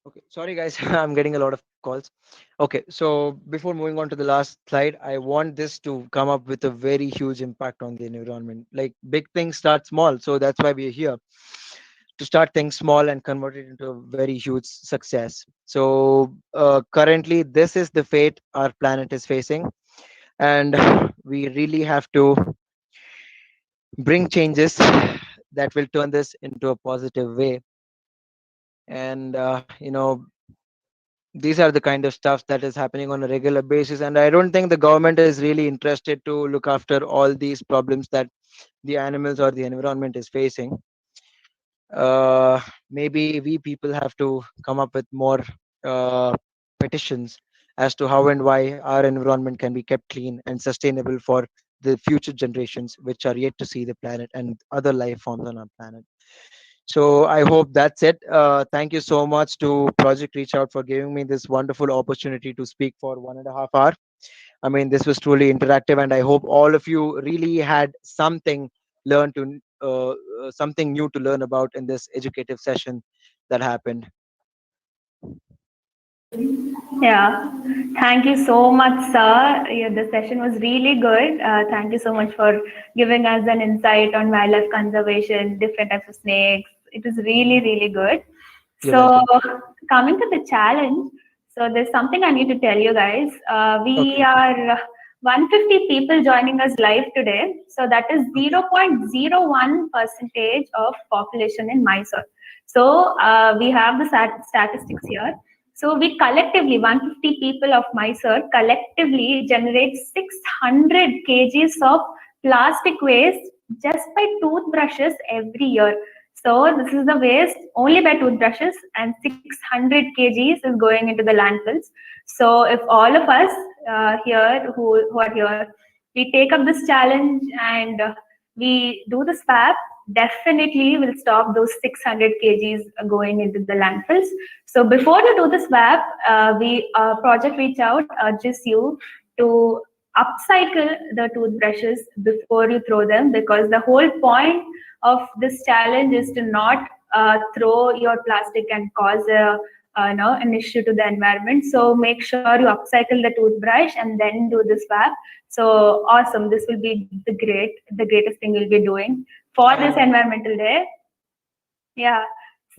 okay, sorry guys. I'm getting a lot of calls. Okay, so before moving on to the last slide, I want this to come up with a very huge impact on the environment. Like, big things start small, so that's why we're here, to start things small and convert it into a very huge success. So currently this is the fate our planet is facing, and we really have to bring changes that will turn this into a positive way. And these are the kind of stuff that is happening on a regular basis, and I don't think the government is really interested to look after all these problems that the animals or the environment is facing. Maybe we people have to come up with more uh, petitions as to how and why our environment can be kept clean and sustainable for the future generations which are yet to see the planet and other life forms on our planet. So I hope that's it. Thank you so much to Project Reach Out for giving me this wonderful opportunity to speak for 1.5 hours. I mean, this was truly interactive, and I hope all of you really had something new to learn about in this educative session that happened. Yeah, thank you so much, sir. Yeah, the session was really good. Thank you so much for giving us an insight on wildlife conservation, different types of snakes. It was really, really good. You're So, welcome. coming to the challenge, so there's something I need to tell you guys. We Okay. are 150 people joining us live today. So that is Okay. 0.01 percentage of population in Mysore. So we have the statistics here. So we collectively, 150 people of Mysore collectively generate 600 kgs of plastic waste just by toothbrushes every year. So this is the waste only by toothbrushes, and 600 kgs is going into the landfills. So if all of us here who are here, we take up this challenge and we do the swap, definitely will stop those 600 kgs going into the landfills. So before you do the swap, we Project Reach Out urges you to upcycle the toothbrushes before you throw them, because the whole point of this challenge is to not throw your plastic and cause an issue to the environment. So make sure you upcycle the toothbrush and then do the swap. So awesome! This will be the greatest thing we'll be doing for this Yeah. environmental day. Yeah. Right.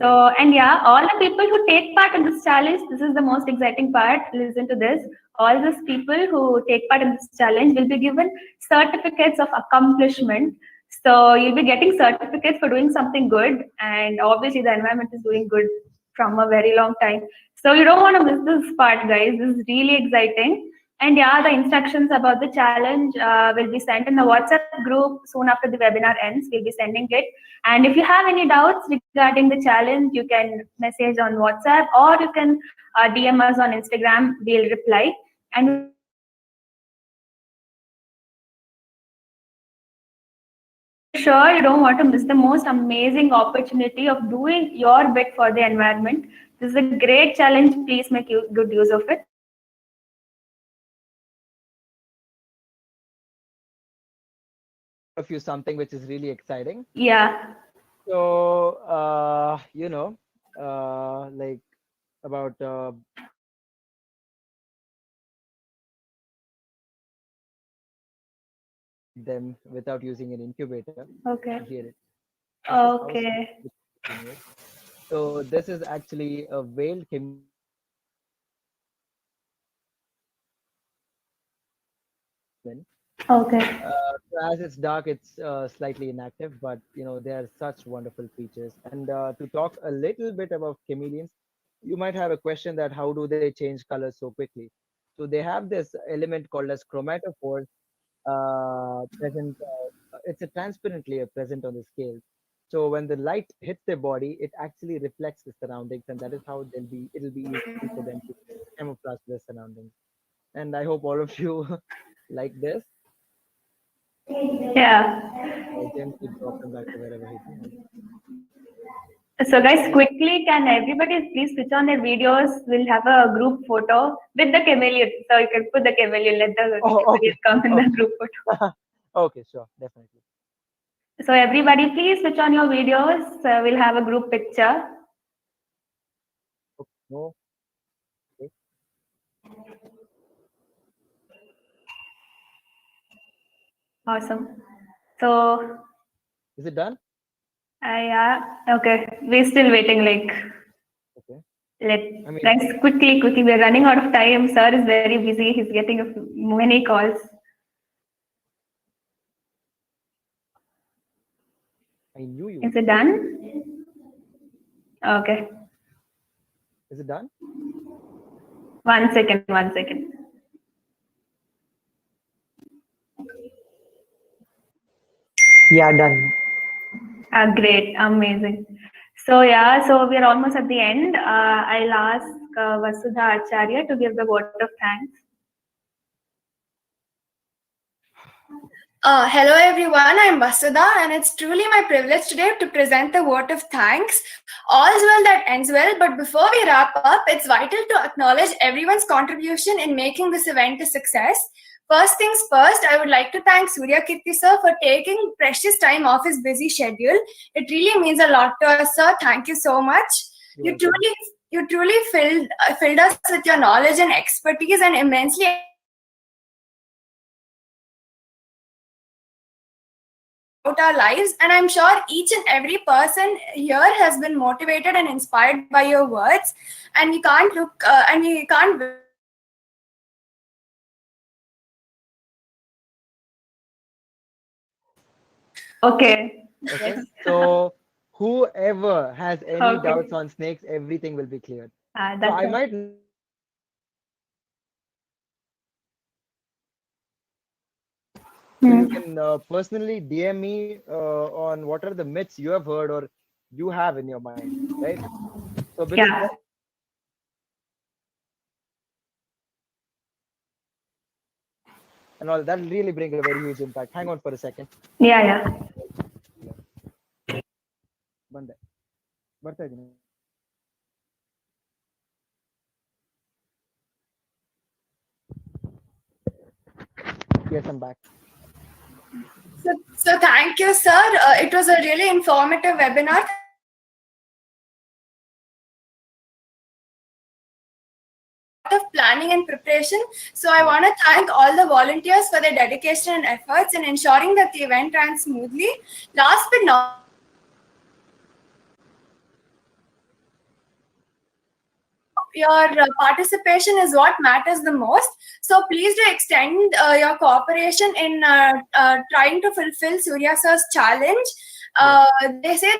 So, and yeah, all the people who take part in this challenge, this is the most exciting part. Listen to this. All these people who take part in this challenge will be given certificates of accomplishment. So, you'll be getting certificates for doing something good. And obviously, the environment is doing good from a very long time. So, you don't want to miss this part, guys. This is really exciting. And yeah, the instructions about the challenge will be sent in the WhatsApp group soon after the webinar ends. We'll be sending it. And if you have any doubts regarding the challenge, you can message on WhatsApp, or you can DM us on Instagram. We'll reply. And we're sure you don't want to miss the most amazing opportunity of doing your bit for the environment. This is a great challenge. Please make good use of it. All of you something which is really exciting. Yeah. So, like about them without using an incubator. Okay. You hear it. This is how snakes Okay. are made. So this is actually a veiled chameleon. Okay. So as it's dark, it's slightly inactive, but they are such wonderful creatures. And to talk a little bit about chameleons, you might have a question that how do they change colors so quickly? So they have this element called as chromatophores present. It's a transparent layer present on the scales. So when the light hits their body, it actually reflects the surroundings, and that is how it'll be easy for them to camouflage their surroundings. And I hope all of you like this. Yeah. Gently drop him back to wherever he belongs. So guys, Just quickly, can everybody please switch on their videos? We'll have a group photo with the chameleon. So you can put the chameleon, let the oh, chameleon okay, come in the okay, group photo. okay, sure, definitely. So everybody, please switch on your videos. We'll have a group picture. Okay, no, okay. Awesome. So, Is it done? yeah, okay. We're still waiting. Like, Okay. let I mean, guys quickly. We're running out of time. Sir is very busy. He's getting many calls. I knew you Is would it do it. done? Okay. Is it done? 1 second. 1 second. Yeah, done. Great, amazing. So yeah, so we're almost at the end. I'll ask Vasudha Acharya to give the vote of thanks. Hello everyone, I'm Vasudha and it's truly my privilege today to present the vote of thanks. All's well that ends well, but before we wrap up, it's vital to acknowledge everyone's contribution in making this event a success. First things first, I would like to thank Suryakeerthi sir for taking precious time off his busy schedule. It really means a lot to us, sir. Thank you so much. You truly filled us with your knowledge and expertise and immensely out our lives, and I'm sure each and every person here has been motivated and inspired by your words, and we can't Okay. Okay. So whoever has any Okay. doubts on snakes, everything will be cleared. So That's I it. might So you can personally DM me on what are the myths you have heard or you have in your mind, right? So because Yeah. and all that will really bring a very huge impact. Hang on for a second. Yeah. ಬಂದೆ ಬರ್ತಾ ಇದ್ದೀನಿ. Yes, I'm back. So thank you, sir. It was a really informative webinar. Of planning and preparation. So I want to thank all the volunteers for their dedication and efforts in ensuring that the event ran smoothly. Last but not your participation is what matters the most. So please do extend your cooperation in trying to fulfill Surya sir's challenge. They say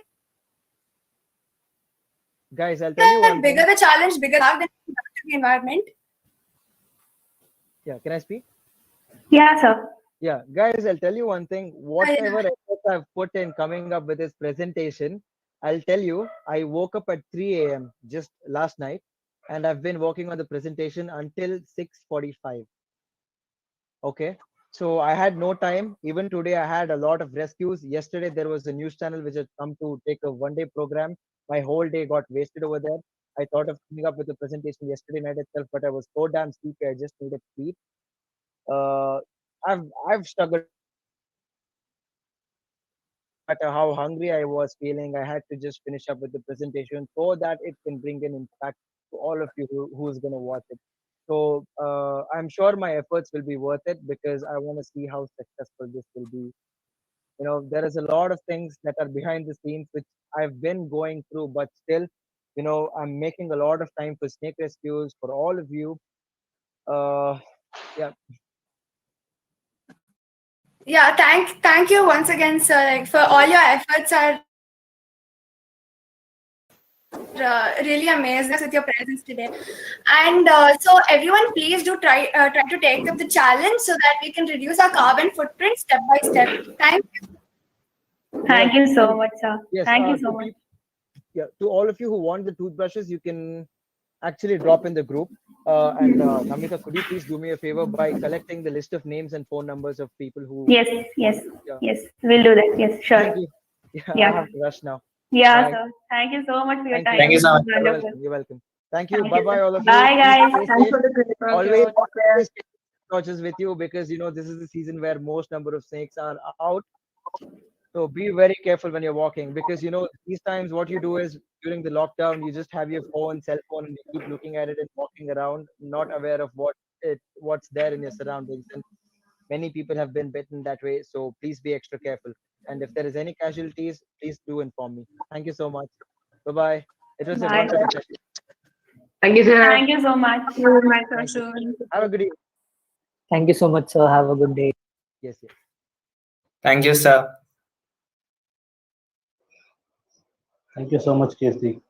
Guys, I'll tell you one bigger thing. the challenge, bigger the environment. Yeah, can I speak? Yeah, sir. Yeah, guys, I'll tell you one thing. Whatever efforts I've put in coming up with this presentation, I'll tell you, I woke up at 3 a.m. just last night, and I've been working on the presentation until 6:45. Okay, so I had no time. Even today, I had a lot of rescues. Yesterday, there was a news channel which had come to take a one-day program. My whole day got wasted over there. I thought of coming up with a presentation yesterday night itself, but I was so damn sleepy. I just needed sleep. Uh, I've struggled. No matter how hungry I was feeling, I had to just finish up with the presentation so that it can bring an impact to all of you who's going to watch it. So I'm sure my efforts will be worth it because I want to see how successful this will be. You know, there is a lot of things that are behind the scenes which I've been going through, but still, you know, I'm making a lot of time for snake rescues for all of you. Yeah. Yeah, thank you once again, sir, like, for all your efforts are really amazed with your presence today. And so everyone, please do try to take up the challenge so that we can reduce our carbon footprint step by step. Thank you. Thank you so much, sir. Yes. Thank you so much. Yeah, to all of you who want the toothbrushes, you can actually drop in the group. And Namita, could you please do me a favor by collecting the list of names and phone numbers of people who? Yes. Yeah. We'll do that. Yes, sure. Thank you. Yeah, Yeah. I have to rush now. Yeah, Bye. sir. Thank you so much for your Thank you. time. Thank you so much. You're Wonderful. welcome. You're welcome. Thank you. Thank Bye you, bye, sir. all of Bye, you. guys. Please stay Thanks safe. for the great Always work. torches with you because you know this is the season where most number of snakes are out. So be very careful when you're walking because you know these times what you do is during the lockdown you just have your cell phone, and you keep looking at it and walking around, not aware of what's there in your surroundings. And many people have been bitten that way. So please be extra careful. And if there is any casualties, please do inform me. Thank you so much. Bye bye. It was a Bye. wonderful session. Thank you, sir. Thank you so much. See you in my Thank you. session. Have a good evening. Thank you so much, sir. Have a good day. Yes, yes. Thank you, sir. Thank you so much, Keerthi.